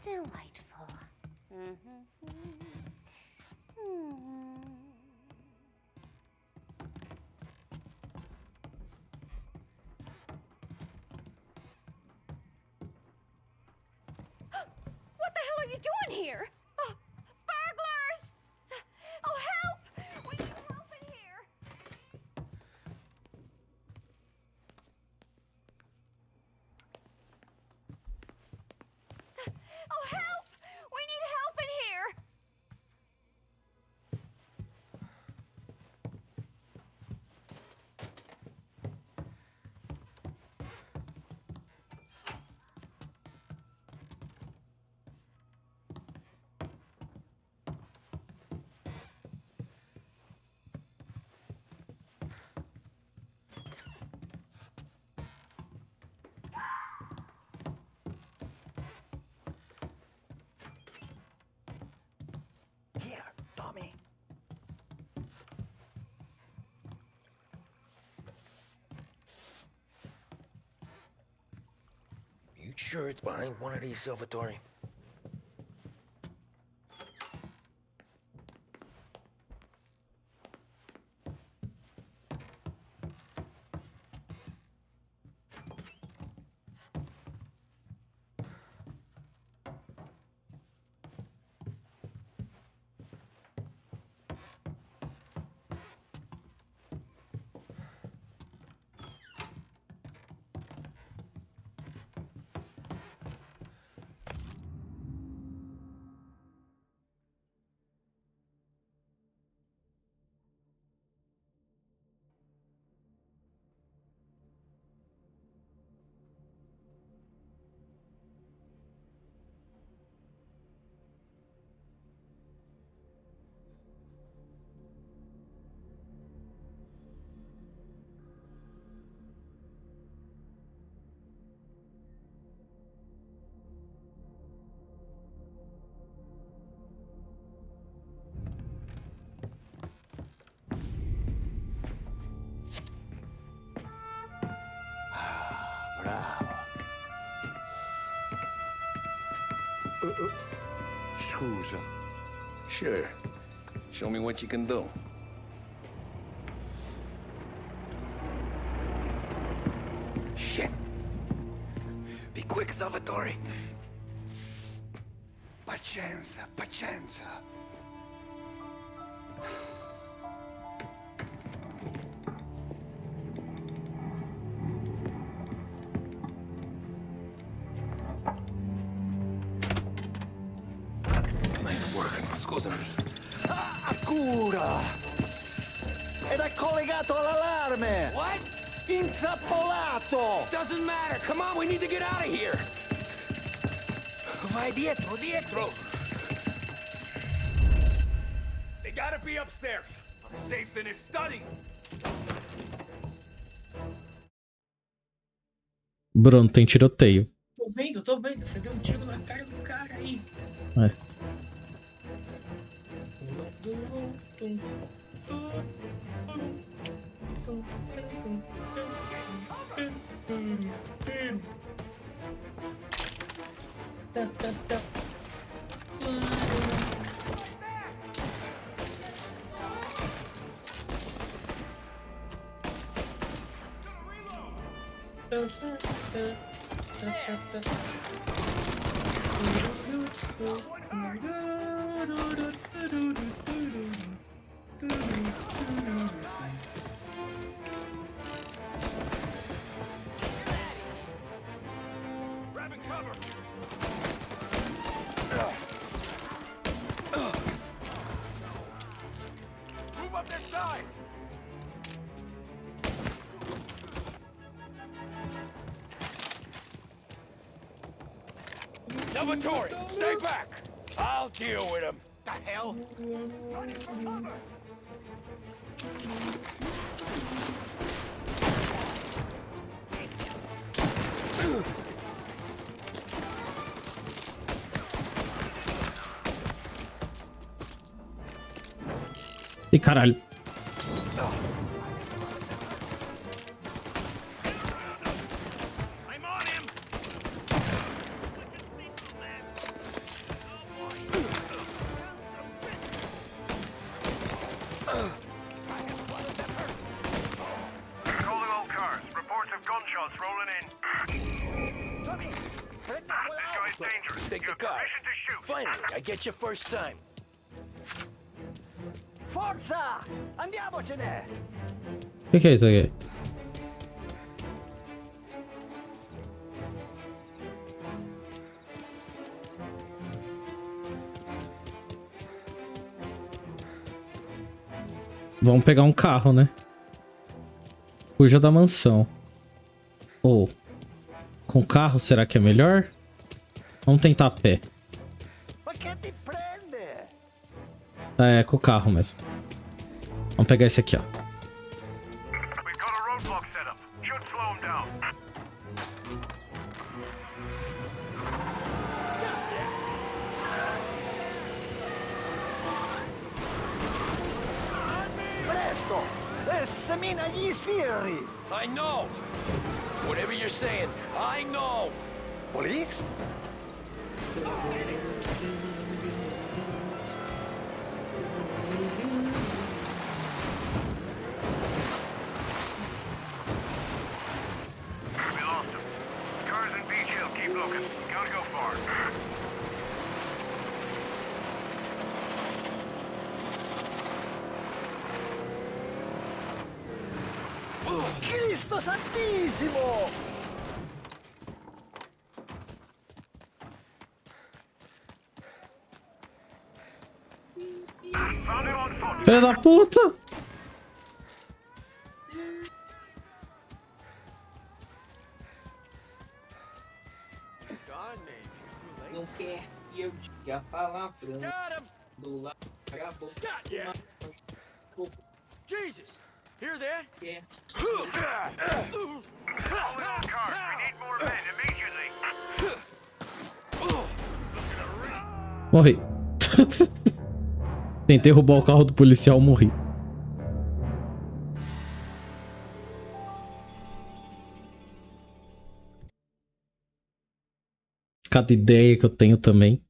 Delightful. What the hell are you doing here? Oh, burglars! Oh, help! We need help in here. Oh, help! We need help in here. You sure it's behind one of these, Salvatore? Scusa. Sure. Show me what you can do. Shit. Be quick, Salvatore. Pazienza, pazienza. Nice work, scusami. Cura! Ed è collegato all'allarme! What? Intrappolato! Doesn't matter. Come on, we need to get out of here. Vai dietro, dietro. They gotta be upstairs. Our safe's in his study. Bruno, tem tiroteio. Tô vendo. Você deu um tiro na cara do cara aí. É. Grabbing cover. Move up their side. Salvatore, stay back. I'll deal with him. The hell? Running for cover. Ih, caralho. I'm on him. Calling all cars. Reports of gunshots rolling in. This guy's dangerous. Take the car. Finally, I get you first time. Forza! Andiamocene! O que é isso aqui? Vamos pegar um carro, né? Fuja da mansão. Ou, com carro será que é melhor? Vamos tentar a pé. É, com o carro mesmo. Vamos pegar esse aqui, ó. We've got a roadblock set up. Should slow him down. Presto! Semina gli sbirri! I know! Whatever you're saying, I know! Police? We lost him. Cars in Beach Hill. Keep looking. Can't go far. Cristo Santissimo! Filha da puta! Não quer que eu diga a palavrão do lado acabou. Jesus! Hear that? Yeah. Only on cars. We need more men immediately. Morri. Tentei roubar o carro do policial, morri. Cada ideia que eu tenho também.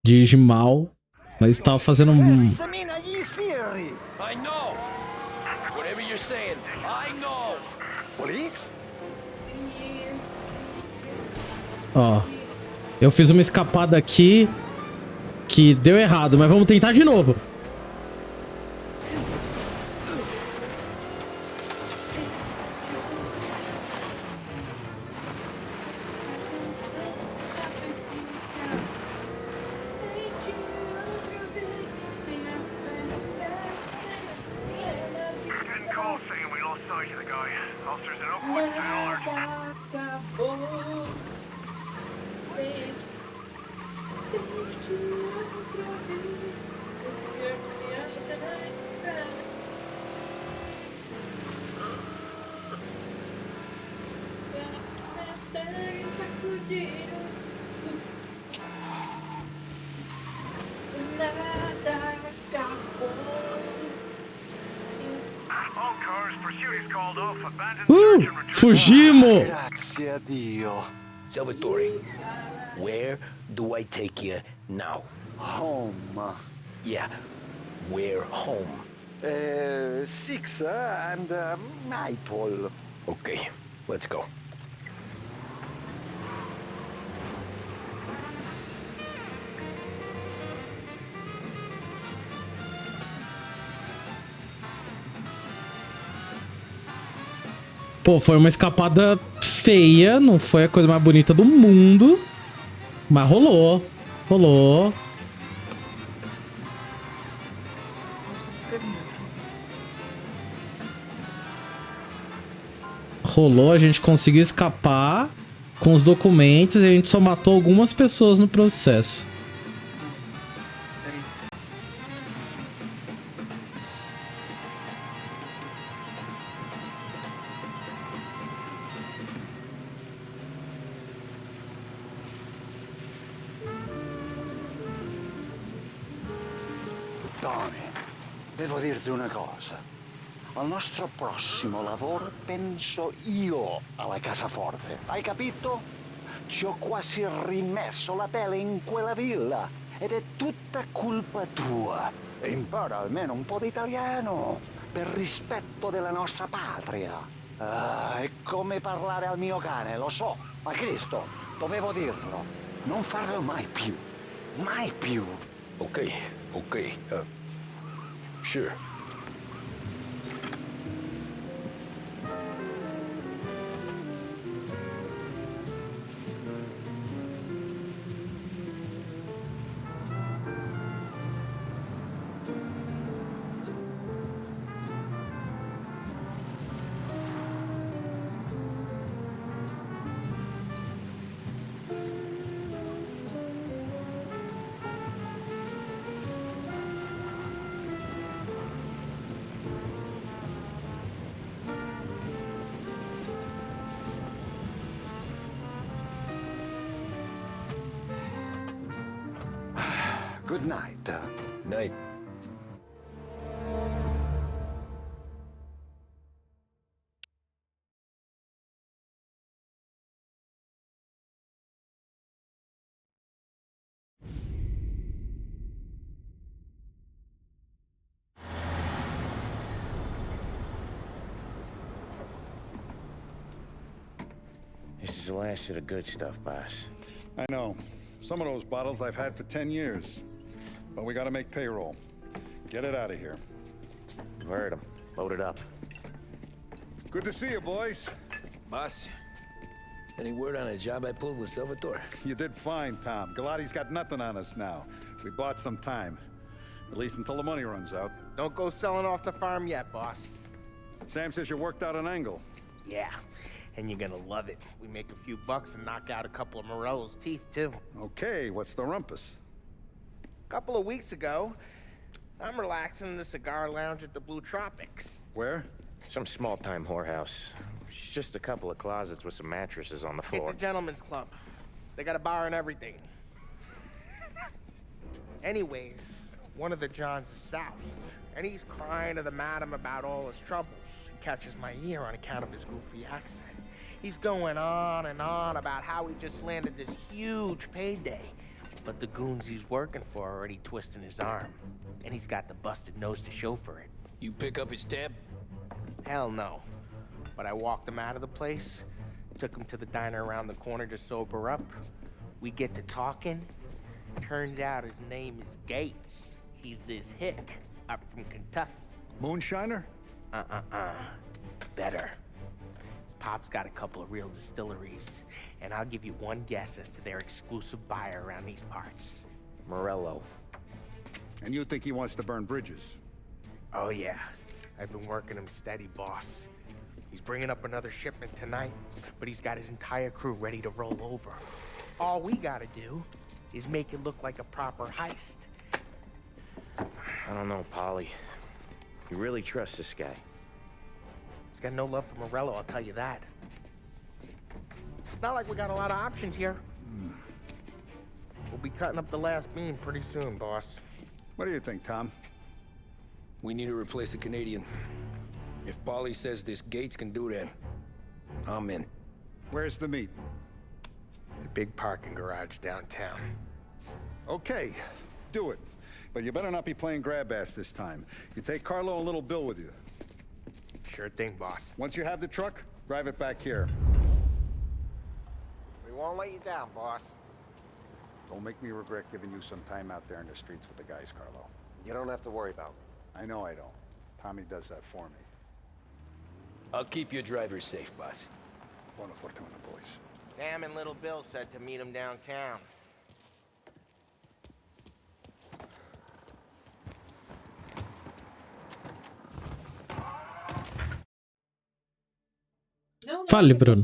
Dirige mal, mas estava fazendo Semina gli sbirri! I know! Whatever you're saying, I know! Police? Ó, eu fiz uma escapada aqui que deu errado, mas vamos tentar de novo. Getting calls saying we lost sight of the guy. Officers in Oakwood, stay alert. All cars, pursuit is called off. Abandon search and return. Fugimos! Grazie a Dio. Salvatore, where do I take you now? Home. Yeah, where home? 6 and Maple. Okay, let's go. Pô, foi uma escapada feia, não foi a coisa mais bonita do mundo, mas rolou, rolou. Rolou, a gente conseguiu escapar com os documentos e a gente só matou algumas pessoas no processo. Tony, devo dirti una cosa. Al nostro prossimo lavoro penso io alla cassaforte. Hai capito? Ci ho quasi rimesso la pelle in quella villa ed è tutta colpa tua. E impara almeno un po' di italiano per rispetto della nostra patria. È come parlare al mio cane, lo so, ma Cristo, dovevo dirlo. Non farlo mai più. Mai più. Okay, sure. Good night. Night. This is the last of the good stuff, boss. I know. Some of those bottles I've had for 10 years. But we gotta make payroll. Get it out of here. Heard him. Load it up. Good to see you, boys. Boss, any word on a job I pulled with Salvatore? You did fine, Tom. Galati's got nothing on us now. We bought some time. At least until the money runs out. Don't go selling off the farm yet, boss. Sam says you worked out an angle. Yeah, and you're gonna love it. We make a few bucks and knock out a couple of Morello's teeth, too. Okay, what's the rumpus? A couple of weeks ago, I'm relaxing in the cigar lounge at the Blue Tropics. Where? Some small-time whorehouse. It's just a couple of closets with some mattresses on the floor. It's a gentleman's club. They got a bar and everything. Anyways, one of the Johns is south, and he's crying to the madam about all his troubles. He catches my ear on account of his goofy accent. He's going on and on about how he just landed this huge payday, but the goons he's working for are already twisting his arm, and he's got the busted nose to show for it. You pick up his tab? Hell no. But I walked him out of the place, took him to the diner around the corner to sober up. We get to talking. Turns out his name is Gates. He's this hick up from Kentucky. Moonshiner? Better. His pop's got a couple of real distilleries, and I'll give you one guess as to their exclusive buyer around these parts. Morello. And you think he wants to burn bridges? Oh yeah. I've been working him steady, boss. He's bringing up another shipment tonight, but he's got his entire crew ready to roll over. All we gotta do is make it look like a proper heist. I don't know, Polly. You really trust this guy? He's got no love for Morello, I'll tell you that. Not like we got a lot of options here. We'll be cutting up the last beam pretty soon, boss. What do you think, Tom? We need to replace the Canadian. If Polly says this Gates can do that, I'm in. Where's the meet? The big parking garage downtown. Okay, do it. But you better not be playing grab ass this time. You take Carlo and Little Bill with you. Sure thing, boss. Once you have the truck, drive it back here. We won't let you down, boss. Don't make me regret giving you some time out there in the streets with the guys, Carlo. You don't have to worry about me. I know I don't. Tommy does that for me. I'll keep your driver safe, boss. Buona fortuna, boys. Sam and Little Bill said to meet him downtown. Fale, Bruno.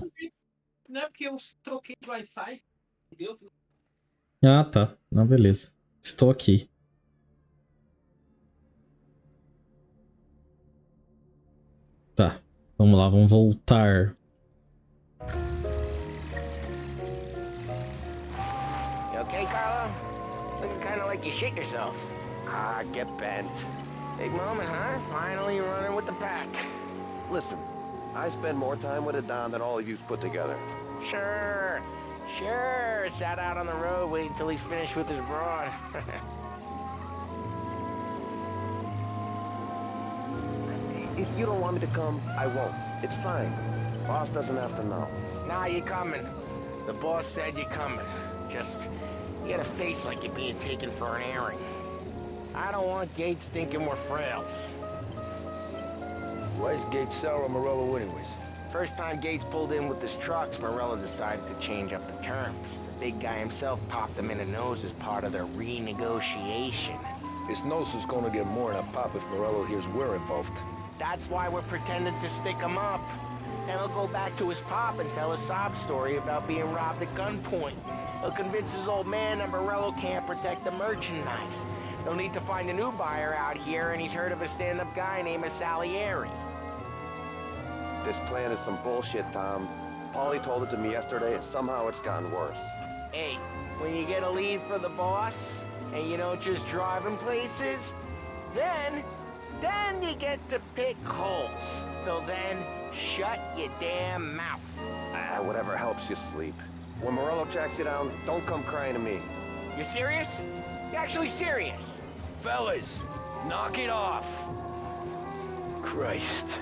Não é porque eu troquei de Wi-Fi, entendeu? Ah, tá. Não, beleza. Estou aqui. Tá. Vamos lá, vamos voltar. You okay, Carlo? Looking kind of like you shit yourself. Ah, get bent. Big moment, huh? Finally running with the pack. Listen, I spend more time with a Don than all of you's put together. Sure. Sat out on the road waiting till he's finished with his broad. If you don't want me to come, I won't. It's fine. Boss doesn't have to know. Nah, you're coming. The boss said you're coming. Just, you got a face like you're being taken for an airing. I don't want Gates thinking we're frails. Why is Gates sour on Morello anyways? First time Gates pulled in with his trucks, Morello decided to change up the terms. The big guy himself popped him in the nose as part of their renegotiation. His nose is gonna get more than a pop if Morello hears we're involved. That's why we're pretending to stick him up. Then he'll go back to his pop and tell a sob story about being robbed at gunpoint. He'll convince his old man that Morello can't protect the merchandise. He'll need to find a new buyer out here, and he's heard of a stand-up guy named Salieri. This plan is some bullshit, Tom. Paulie told it to me yesterday, and somehow it's gotten worse. Hey, when you get a lead for the boss, and you don't just drive him places, then you get to pick holes. Till then, shut your damn mouth. Whatever helps you sleep. When Morello tracks you down, don't come crying to me. You serious? You actually serious? Fellas, knock it off. Christ.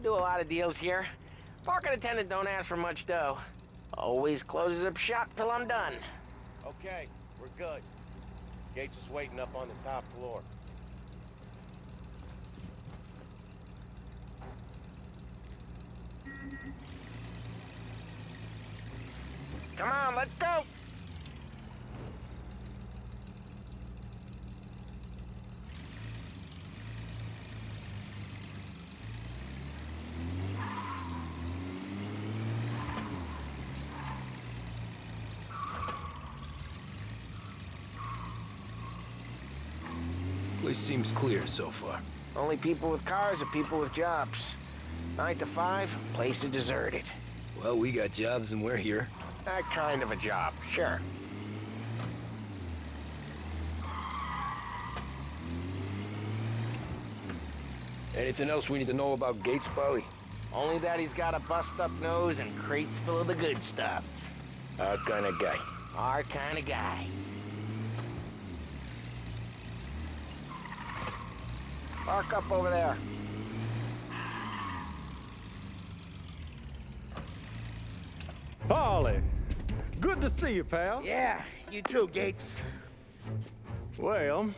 do a lot of deals here. Parking attendant don't ask for much dough. Always closes up shop till I'm done. Okay, we're good. Gates is waiting up on the top floor. Come on, let's go! Place seems clear so far. Only people with cars are people with jobs. 9 to 5, place is deserted. Well, we got jobs and we're here. That kind of a job, sure. Anything else we need to know about Gates, Polly? Only that he's got a bust-up nose and crates full of the good stuff. Our kind of guy. Our kind of guy. Park up over there. Polly, good to see you, pal. Yeah, you too, Gates. Well,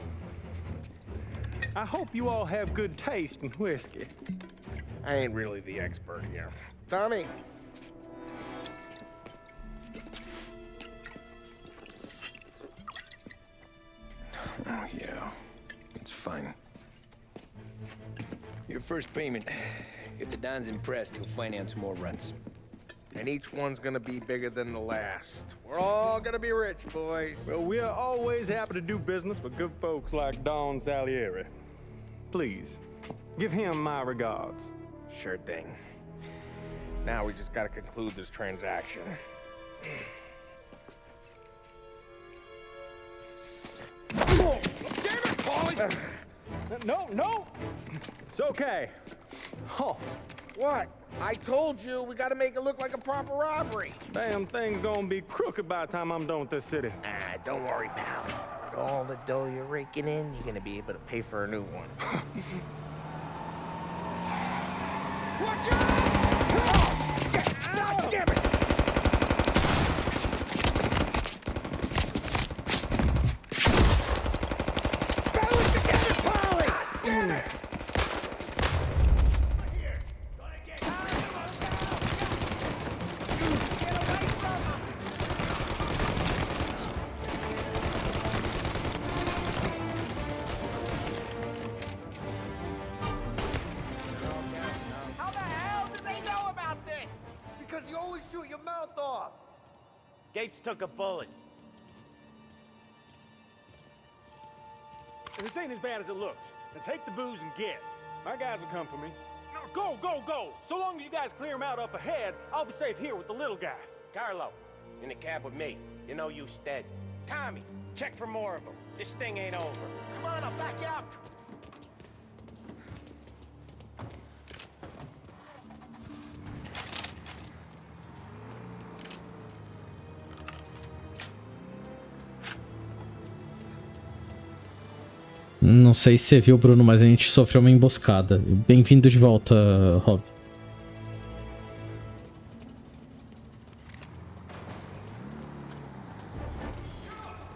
I hope you all have good taste in whiskey. I ain't really the expert here. Tommy. Oh, yeah. It's fine. Your first payment. If the Don's impressed, he'll finance more runs. And each one's gonna be bigger than the last. We're all gonna be rich, boys. Well, we're always happy to do business with good folks like Don Salieri. Please, give him my regards. Sure thing. Now we just gotta conclude this transaction. Damn it, Polly! No! It's okay. Oh. What? I told you, we gotta make it look like a proper robbery. Damn thing's gonna be crooked by the time I'm done with this city. Ah, don't worry, pal. With all the dough you're raking in, you're gonna be able to pay for a new one. Watch out! God damn it! Balance together, Polly! Damn it! Gates took a bullet. This ain't as bad as it looks. Now take the booze and get. My guys will come for me. Now go! So long as you guys clear him out up ahead, I'll be safe here with the little guy. Carlo, in the cab with me. You know you stead. Tommy, check for more of them. This thing ain't over. Come on, I'll back you up. Não sei se você viu, Bruno, mas a gente sofreu uma emboscada. Bem-vindo de volta, Rob.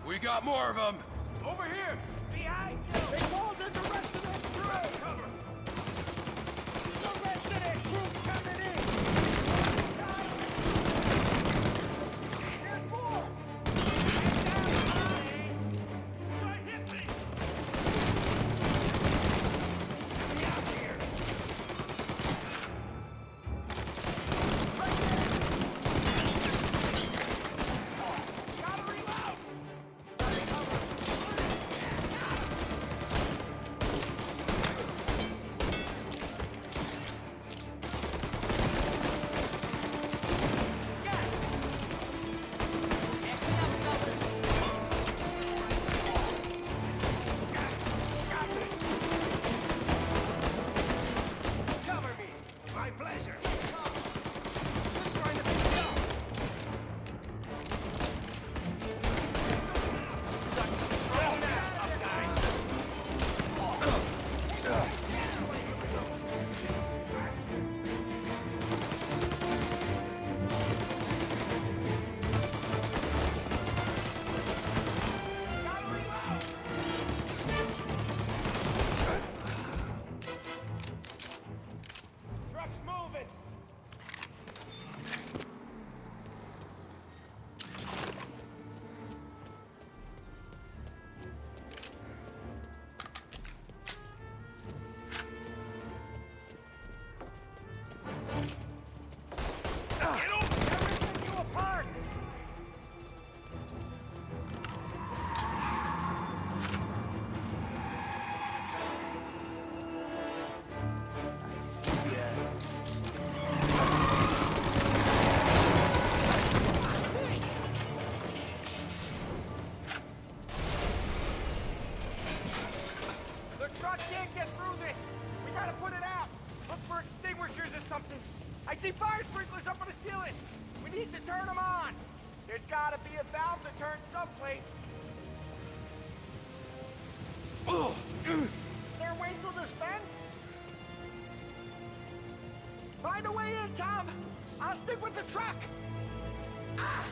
We got more of them. Over here. Behind you. They pulled in the rest of that crew. Cover. The rest of that crew's coming in. Here's more. see fire sprinklers up on the ceiling. We need to turn them on. There's gotta be a valve to turn someplace. Is there a way through this fence? Find a way in, Tom. I'll stick with the truck. Ah!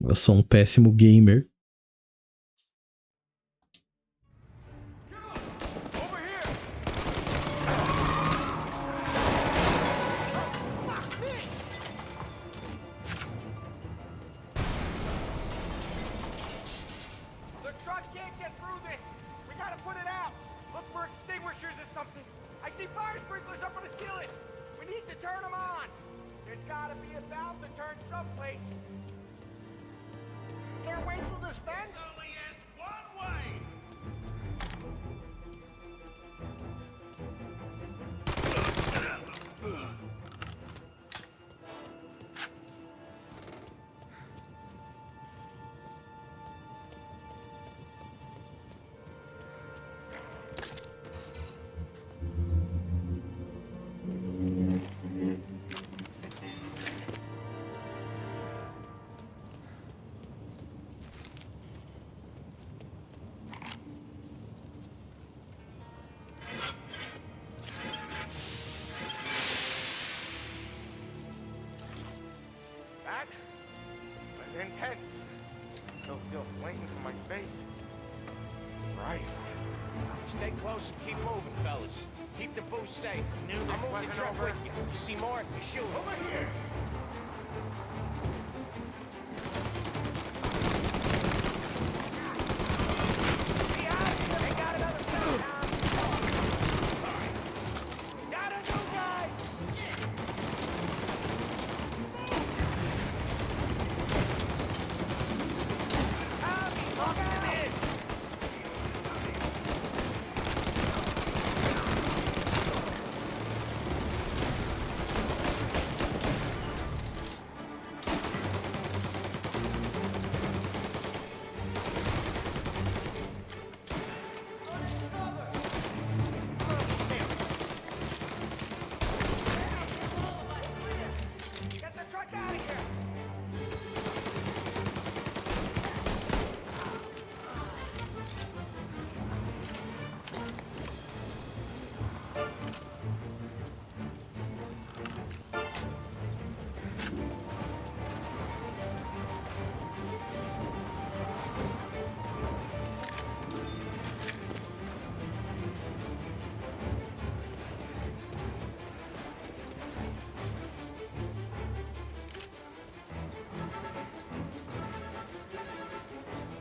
Eu sou um péssimo gamer. The truck can't get through this. We gotta put it out. Look for extinguishers or something. I see fire sprinklers up on the ceiling. We need to turn them on. There's gotta be a valve to turn someplace. Is there a way through this fence? This only ends one way. That was intense. Still feel flames in my face. Christ. Stay close and keep moving, fellas. Keep the booze safe. Knew this I'm moving the wasn't truck over. with you. You see more? You shoot. Over here.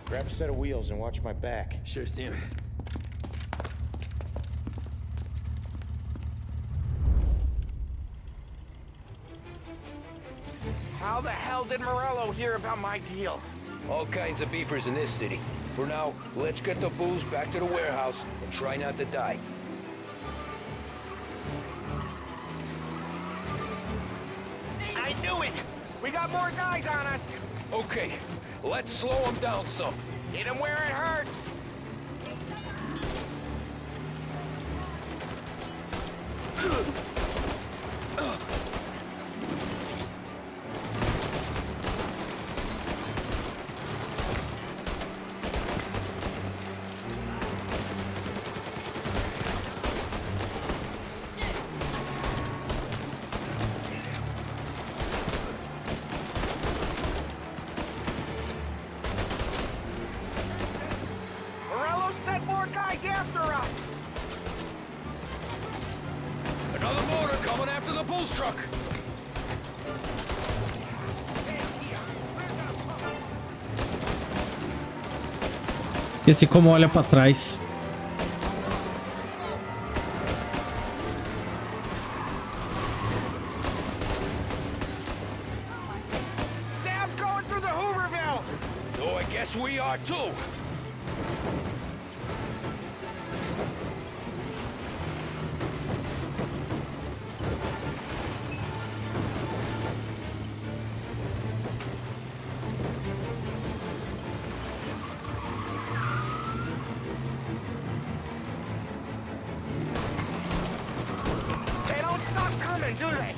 Grab a set of wheels and watch my back. Sure thing. How the hell did Morello hear about my deal? All kinds of beefers in this city. For now, let's get the booze back to the warehouse and try not to die. I knew it! We got more guys on us! Okay, let's slow them down some. Hit them where it hurts! Morello sent more guys after us! Another motor coming after the booze truck. Esqueci como olha pra trás. Guess we are too. They don't stop coming, do they?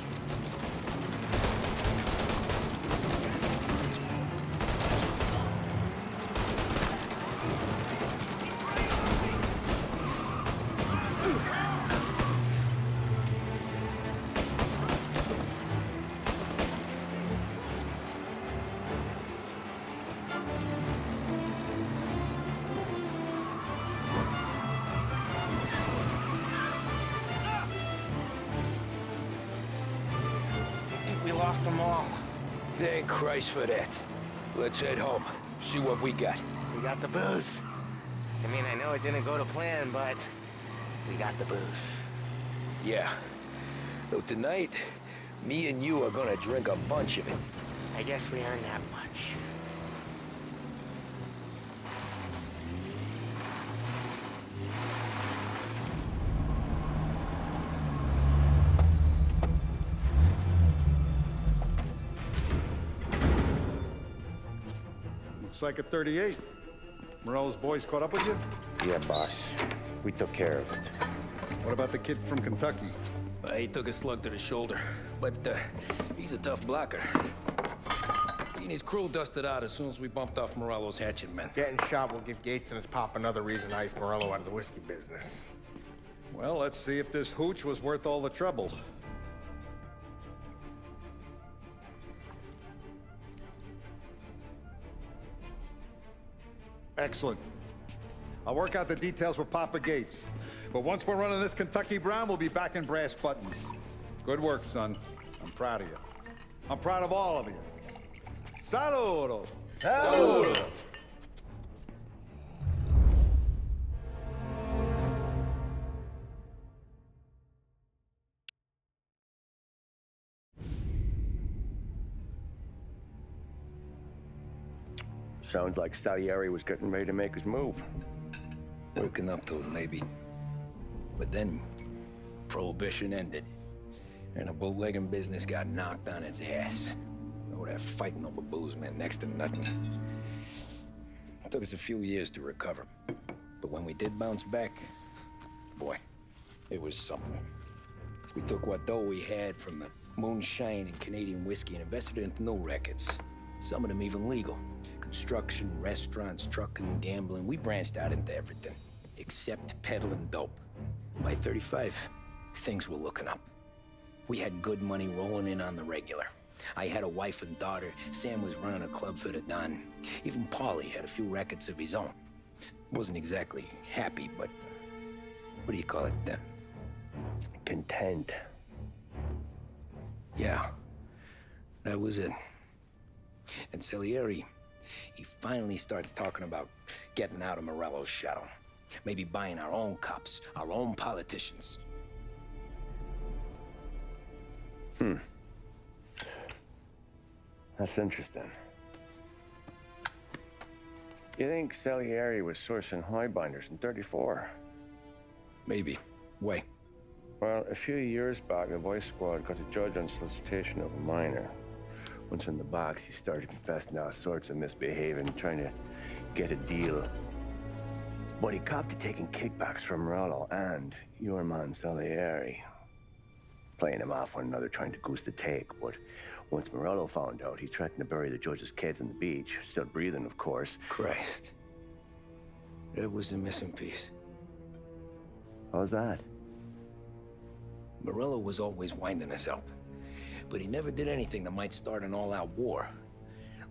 We lost them all. Thank Christ for that. Let's head home. See what we got. We got the booze. I mean, I know it didn't go to plan, but we got the booze. Yeah. So tonight, me and you are gonna drink a bunch of it. I guess we earned that much. Looks like a 38. Morello's boys caught up with you? Yeah, boss. We took care of it. What about the kid from Kentucky? He took a slug to the shoulder, but he's a tough blocker. He and his crew dusted out as soon as we bumped off Morello's hatchet men. Getting shot will give Gates and his pop another reason to ice Morello out of the whiskey business. Well, let's see if this hooch was worth all the trouble. Excellent. I'll work out the details with Papa Gates. But once we're running this Kentucky Brown, we'll be back in brass buttons. Good work, son. I'm proud of you. I'm proud of all of you. Saludo! Saludo! Sounds like Salieri was getting ready to make his move. Working up to it, maybe. But then, Prohibition ended. And the bootlegging business got knocked on its ass. Oh, that fighting over booze meant next to nothing. It took us a few years to recover. But when we did bounce back, boy, it was something. We took what dough we had from the moonshine and Canadian whiskey and invested it into new rackets. Some of them even legal. Construction, restaurants, trucking, gambling. We branched out into everything, except peddling dope. By 35, things were looking up. We had good money rolling in on the regular. I had a wife and daughter. Sam was running a club for the Don. Even Paulie had a few rackets of his own. Wasn't exactly happy, but what do you call it then? Content. Yeah, that was it. And Salieri, he finally starts talking about getting out of Morello's shadow. Maybe buying our own cops, our own politicians. That's interesting. You think Salieri was sourcing highbinders in 34? Maybe. Why? Well, a few years back, the Vice Squad got a judge on solicitation of a minor. Once in the box, he started confessing all sorts of misbehaving, trying to get a deal. But he copped to taking kickbacks from Morello and your man Salieri. Playing him off one another, trying to goose the take. But once Morello found out, he threatened to bury the judge's kids on the beach. Still breathing, of course. Christ. That was the missing piece. How's that? Morello was always winding us up. But he never did anything that might start an all-out war.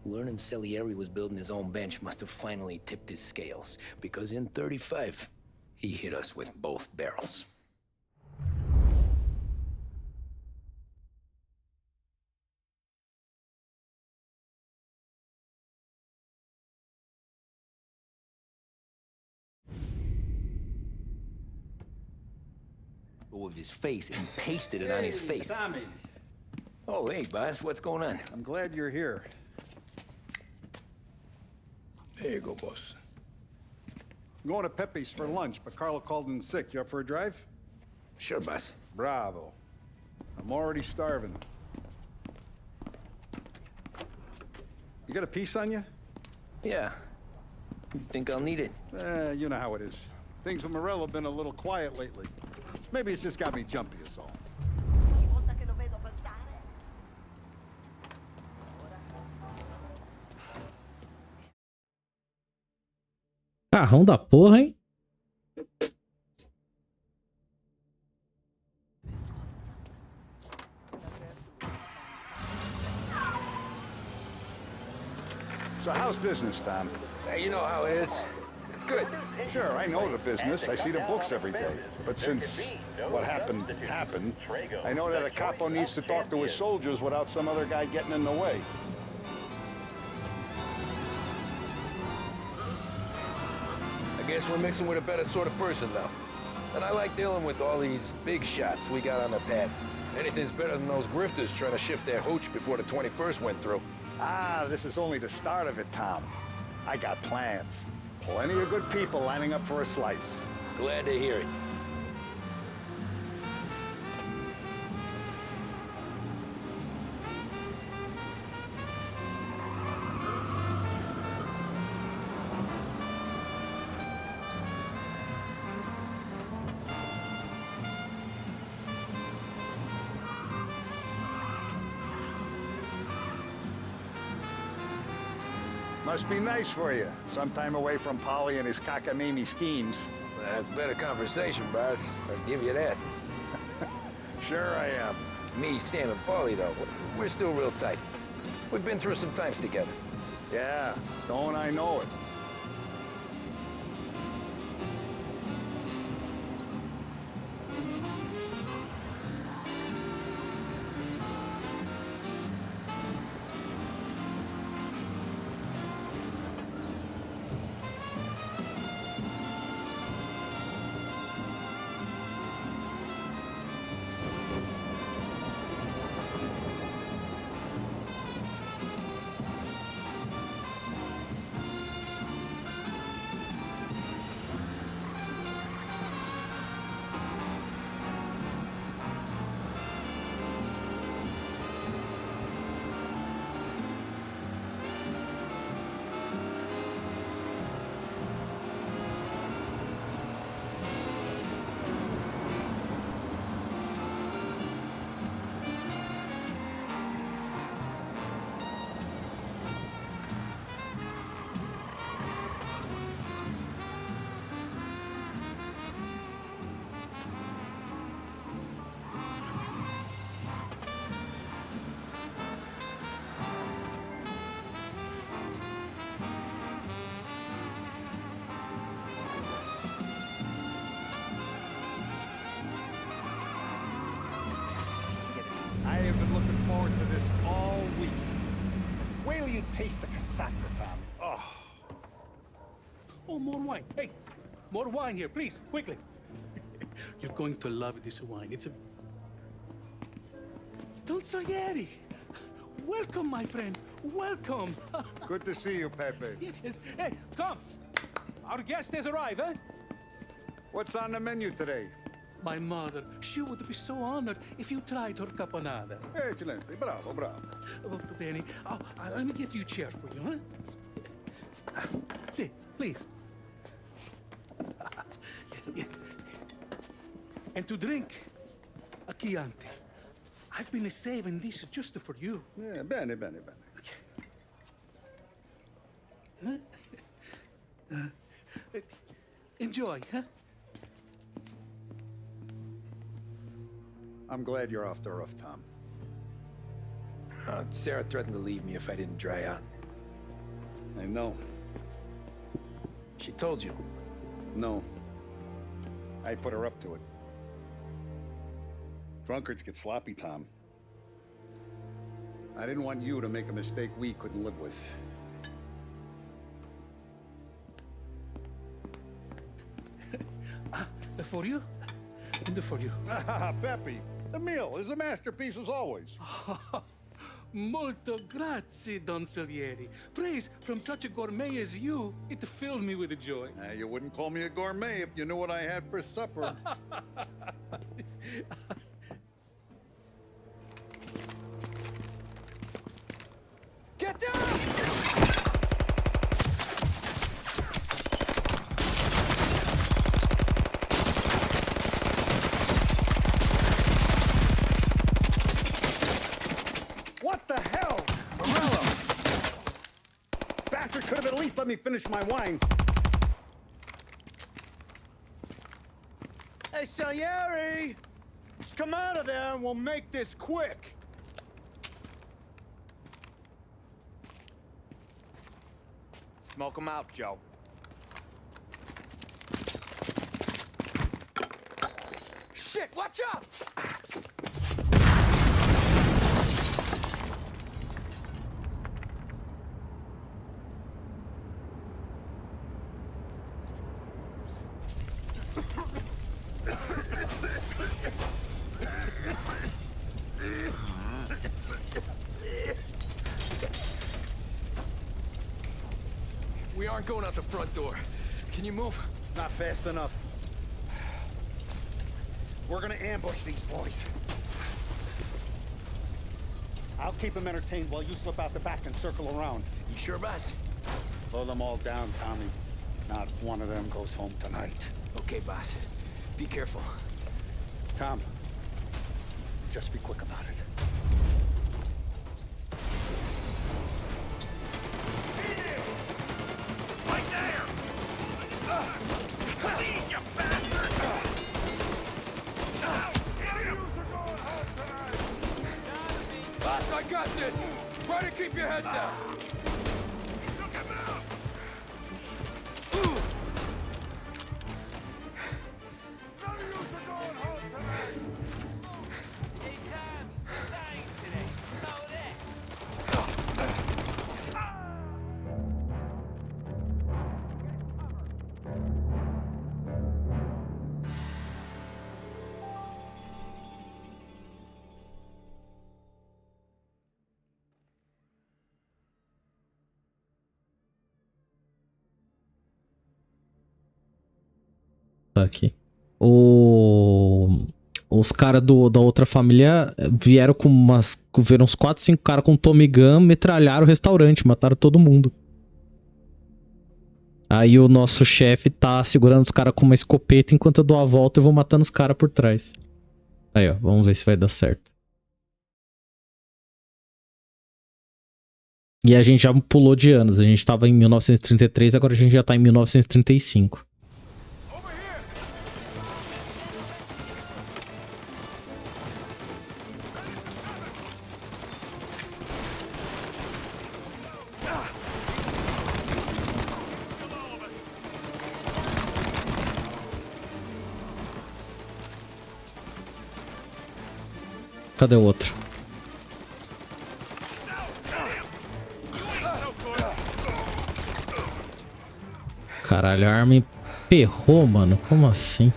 Learning Salieri was building his own bench must have finally tipped his scales. Because in 35, he hit us with both barrels. With his face and pasted it on his face. Tommy. Oh, hey, boss, what's going on? I'm glad you're here. There you go, boss. I'm going to Pepe's for lunch, but Carlo called in sick. You up for a drive? Sure, boss. Bravo. I'm already starving. You got a piece on you? Yeah. You think I'll need it? You know how it is. Things with Morello have been a little quiet lately. Maybe it's just got me jumpy is all. Carrão da porra, hein? So how's business, Tom? Hey, you know how it is. It's good. Sure, I know the business. I see the books every day. But since what happened, I know that a capo needs to talk to his soldiers without some other guy getting in the way. I guess we're mixing with a better sort of person now. And I like dealing with all these big shots we got on the pad. Anything's better than those grifters trying to shift their hooch before the 21st went through. Ah, this is only the start of it, Tom. I got plans. Plenty of good people lining up for a slice. Glad to hear it. Must be nice for you. Some time away from Polly and his cockamamie schemes. That's better conversation, boss. I'll give you that. Sure I am. Me, Sam, and Polly, though, we're still real tight. We've been through some times together. Yeah, don't I know it. I have been looking forward to this all week. Wait till you taste the casaca, Tom. Oh. Oh, more wine. Hey, more wine here, please, quickly. You're going to love this wine. It's a... Don Salieri. Welcome, my friend. Welcome. Good to see you, Pepe. Yes. Hey, come. Our guest has arrived, eh? What's on the menu today? My mother, she would be so honored if you tried her caponata. Excellent. Bravo, bravo. Molto bene. Oh, let me get you a chair for you, huh? Sit, please. And to drink, a Chianti. I've been saving this just for you. Yeah, bene, bene, bene. Enjoy, huh? I'm glad you're off the roof, Tom. Sarah threatened to leave me if I didn't dry out. I know. She told you? No. I put her up to it. Drunkards get sloppy, Tom. I didn't want you to make a mistake we couldn't live with. For you? And for you. Pepe, the meal is a masterpiece as always. Molto grazie, Don Salieri. Praise from such a gourmet as you, it filled me with joy. You wouldn't call me a gourmet if you knew what I had for supper. Get down! What the hell? Morello! Bastard could have at least let me finish my wine. Hey, Salieri! Come out of there and we'll make this quick. Smoke 'em out, Joe. Shit, watch out! We aren't going out the front door. Can you move? Not fast enough. We're gonna ambush these boys. I'll keep them entertained while you slip out the back and circle around. You sure, boss? Blow them all down, Tommy. Not one of them goes home tonight. Okay, boss. Be careful. Tom, just be quick about it. Right there! Leave, you bastard! Boss, I got this! Try to keep your head down! Took him out! None of you are going home tonight! Hey, Tom, you're dying today. Know that? Aqui. Os caras da outra família vieram com viram uns 4, 5 caras com Tommy Gun, metralharam o restaurante, mataram todo mundo. Aí o nosso chefe tá segurando os caras com uma escopeta enquanto eu dou a volta e vou matando os caras por trás. Aí, ó, vamos ver se vai dar certo. E a gente já pulou de anos, a gente tava em 1933, agora a gente já tá em 1935. Cadê o outro? Caralho, a arma emperrou, mano. Como assim?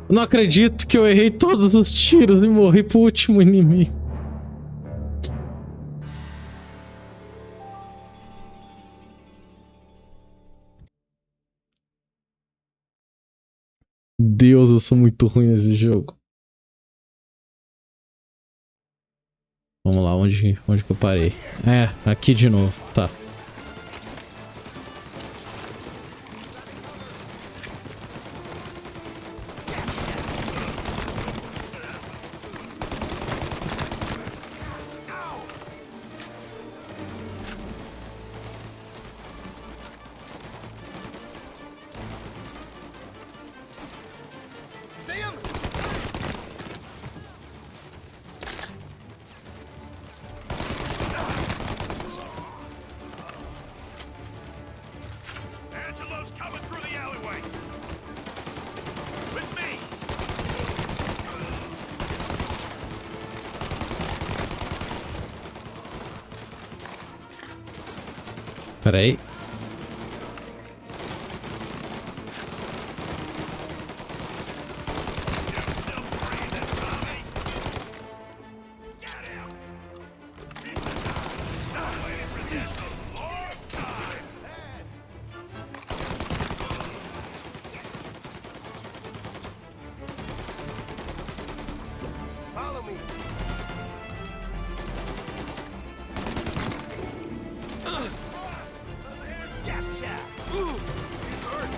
Não acredito que eu errei todos os tiros e morri pro último inimigo. Deus, eu sou muito ruim nesse jogo. Vamos lá, onde que eu parei? É, aqui de novo, tá. See him? Angelo's coming through the alleyway. With me. Peraí. Follow me. Gotcha. Ooh, he's hurt.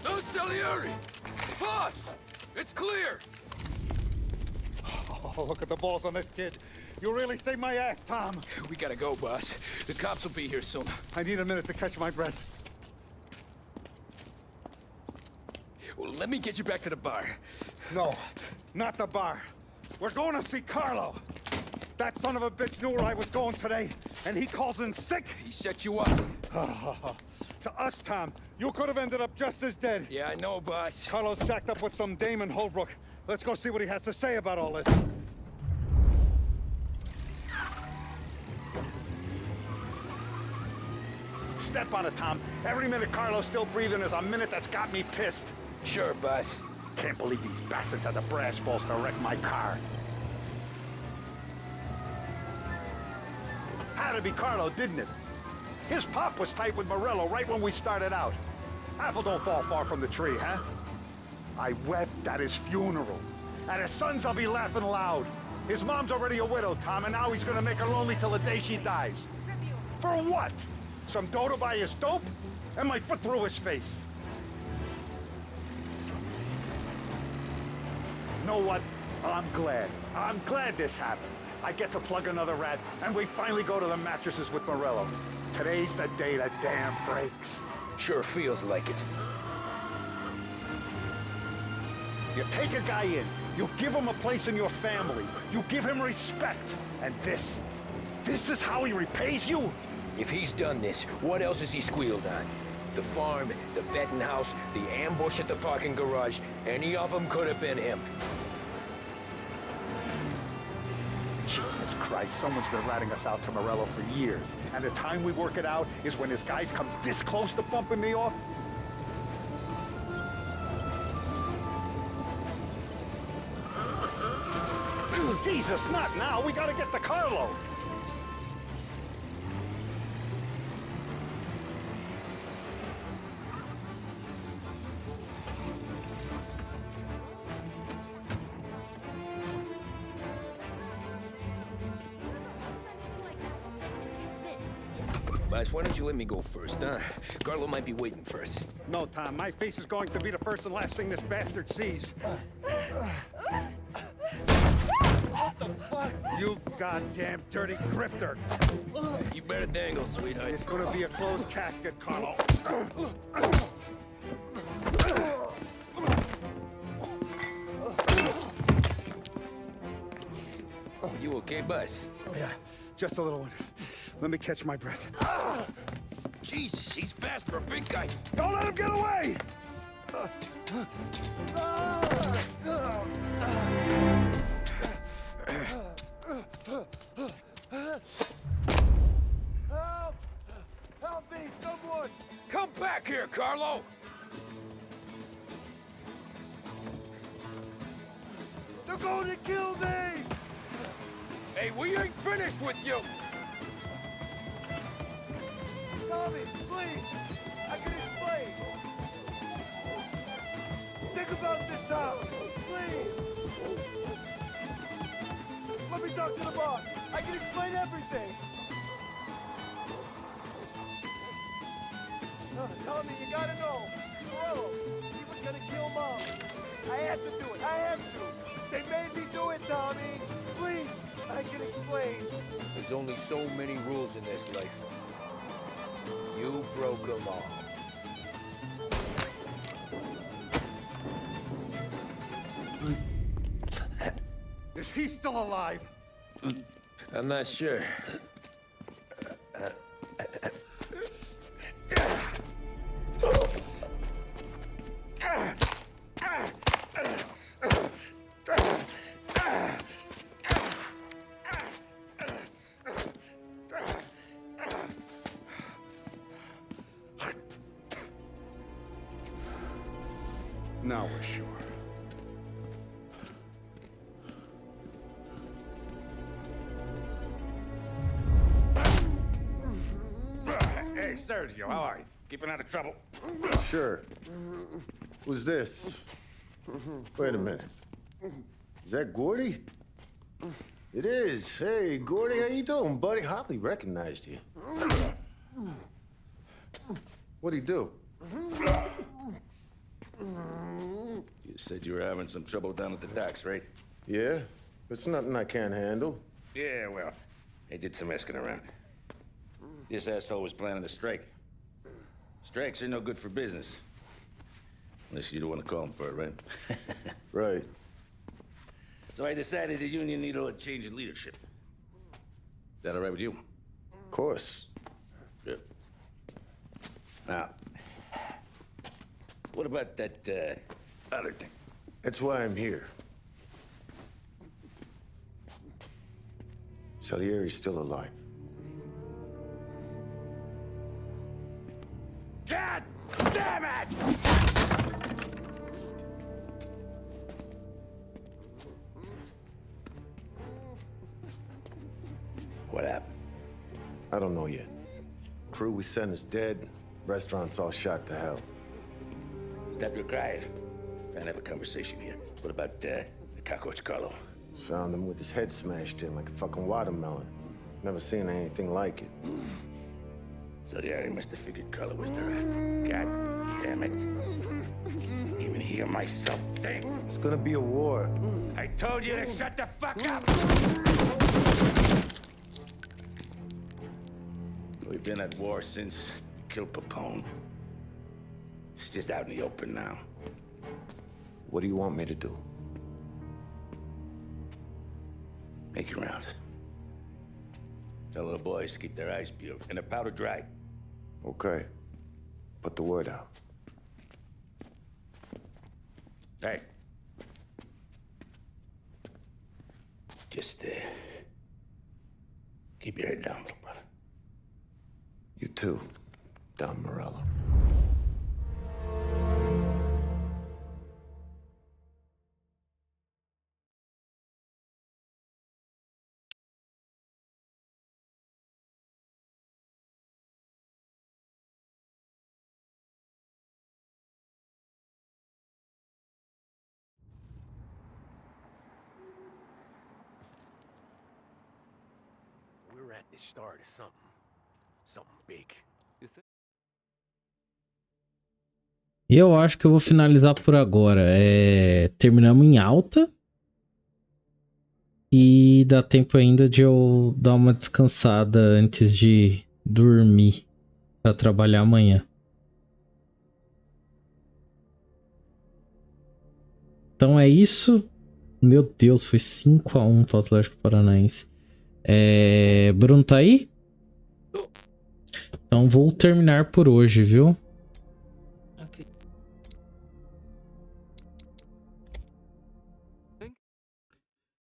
No Salieri! Boss! It's clear! Oh, look at the balls on this kid. You really saved my ass, Tom. We gotta go, boss. The cops will be here soon. I need a minute to catch my breath. Well, let me get you back to the bar. No, not the bar. We're going to see Carlo. That son of a bitch knew where I was going today, and he calls in sick. He set you up. To us, Tom, you could have ended up just as dead. Yeah, I know, boss. Carlo's jacked up with some dame in Holbrook. Let's go see what he has to say about all this. Step on it, Tom. Every minute Carlo's still breathing is a minute that's got me pissed. Sure, boss. Can't believe these bastards had the brass balls to wreck my car. Had to be Carlo, didn't it? His pop was tight with Morello right when we started out. Apple don't fall far from the tree, huh? I wept at his funeral. At his son's, I'll be laughing loud. His mom's already a widow, Tom, and now he's gonna make her lonely till the day she dies. For what? Some dough to buy his dope? And my foot through his face. You know what? I'm glad. I'm glad this happened. I get to plug another rat, and we finally go to the mattresses with Morello. Today's the day the dam breaks. Sure feels like it. You take a guy in, you give him a place in your family, you give him respect, and this is how he repays you? If he's done this, what else has he squealed on? The farm, the betting house, the ambush at the parking garage, any of them could have been him. Jesus Christ, someone's been ratting us out to Morello for years. And the time we work it out is when his guys come this close to bumping me off? Jesus, not now. We gotta get to Carlo. Boss, why don't you let me go first, huh? Carlo might be waiting for us. No, Tom. My face is going to be the first and last thing this bastard sees. What the fuck? You goddamn dirty grifter. You better dangle, sweetheart. It's gonna be a closed casket, Carlo. You okay, boss? Yeah, just a little one. Let me catch my breath. Jesus, he's fast for a big guy. Don't let him get away! Help! Help me, someone! Come back here, Carlo! They're going to kill me! Hey, we ain't finished with you! Tommy, please! I can explain! Think about this, Tom! Please! Let me talk to the boss! I can explain everything! Tommy, you gotta know! Morello, he was gonna kill Mom! I had to do it! I had to! They made me do it, Tommy! Please! I can explain! There's only so many rules in this life. Fuck 'em all. Is he still alive? I'm not sure. Now we're sure. Hey, Sergio, how are you? Keeping out of trouble? Sure. Who's this? Wait a minute. Is that Gordy? It is. Hey, Gordy, how you doing, buddy? Hardly recognized you. What'd he do? You said you were having some trouble down at the docks, right? Yeah? It's nothing I can't handle. Yeah, well, I did some asking around. This asshole was planning a strike. Strikes are no good for business. Unless you don't want to call him for it, right? Right. So I decided the union needed a change in leadership. Is that all right with you? Of course. Good. Now, what about that, other thing? That's why I'm here. Salieri's still alive. God damn it! What happened? I don't know yet. Crew we sent is dead. Restaurant's all shot to hell. Stop your crying. Trying to have a conversation here. What about, the cockroach Carlo? Found him with his head smashed in like a fucking watermelon. Never seen anything like it. So the Ari must have figured Carlo was the rat. God damn it. Can't even hear myself think. It's gonna be a war. I told you to shut the fuck up! We've been at war since we killed Papone. It's just out in the open now. What do you want me to do? Make your rounds. Tell the boys to keep their eyes peeled and their powder dry. Okay. Put the word out. Hey. Just, keep your head down, little brother. You too, Don Morello. We're at the start of something. Something big. E eu acho que eu vou finalizar por agora. Terminamos em alta. E dá tempo ainda de eu dar uma descansada antes de dormir para trabalhar amanhã. Então é isso. Meu Deus, foi 5-1 para o Atlético Paranaense. Bruno tá aí? Então vou terminar por hoje, viu? Ok.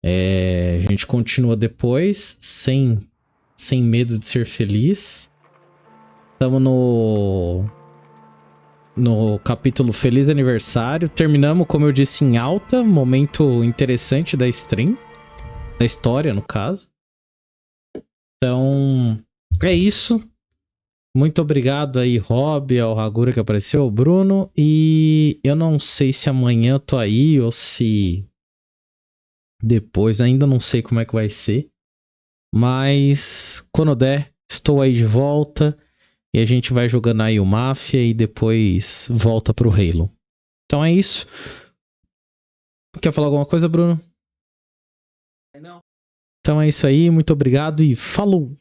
A gente continua depois, sem medo de ser feliz. Estamos no capítulo Feliz Aniversário. Terminamos, como eu disse, em alta. Momento interessante da stream. Da história, no caso. Então, é isso. Muito obrigado aí, Rob, ao Hagura que apareceu, o Bruno. E eu não sei se amanhã eu tô aí ou se depois, ainda não sei como é que vai ser. Mas quando der, estou aí de volta. E a gente vai jogando aí o Mafia e depois volta pro Halo. Então é isso. Quer falar alguma coisa, Bruno? Não. Então é isso aí, muito obrigado e falou!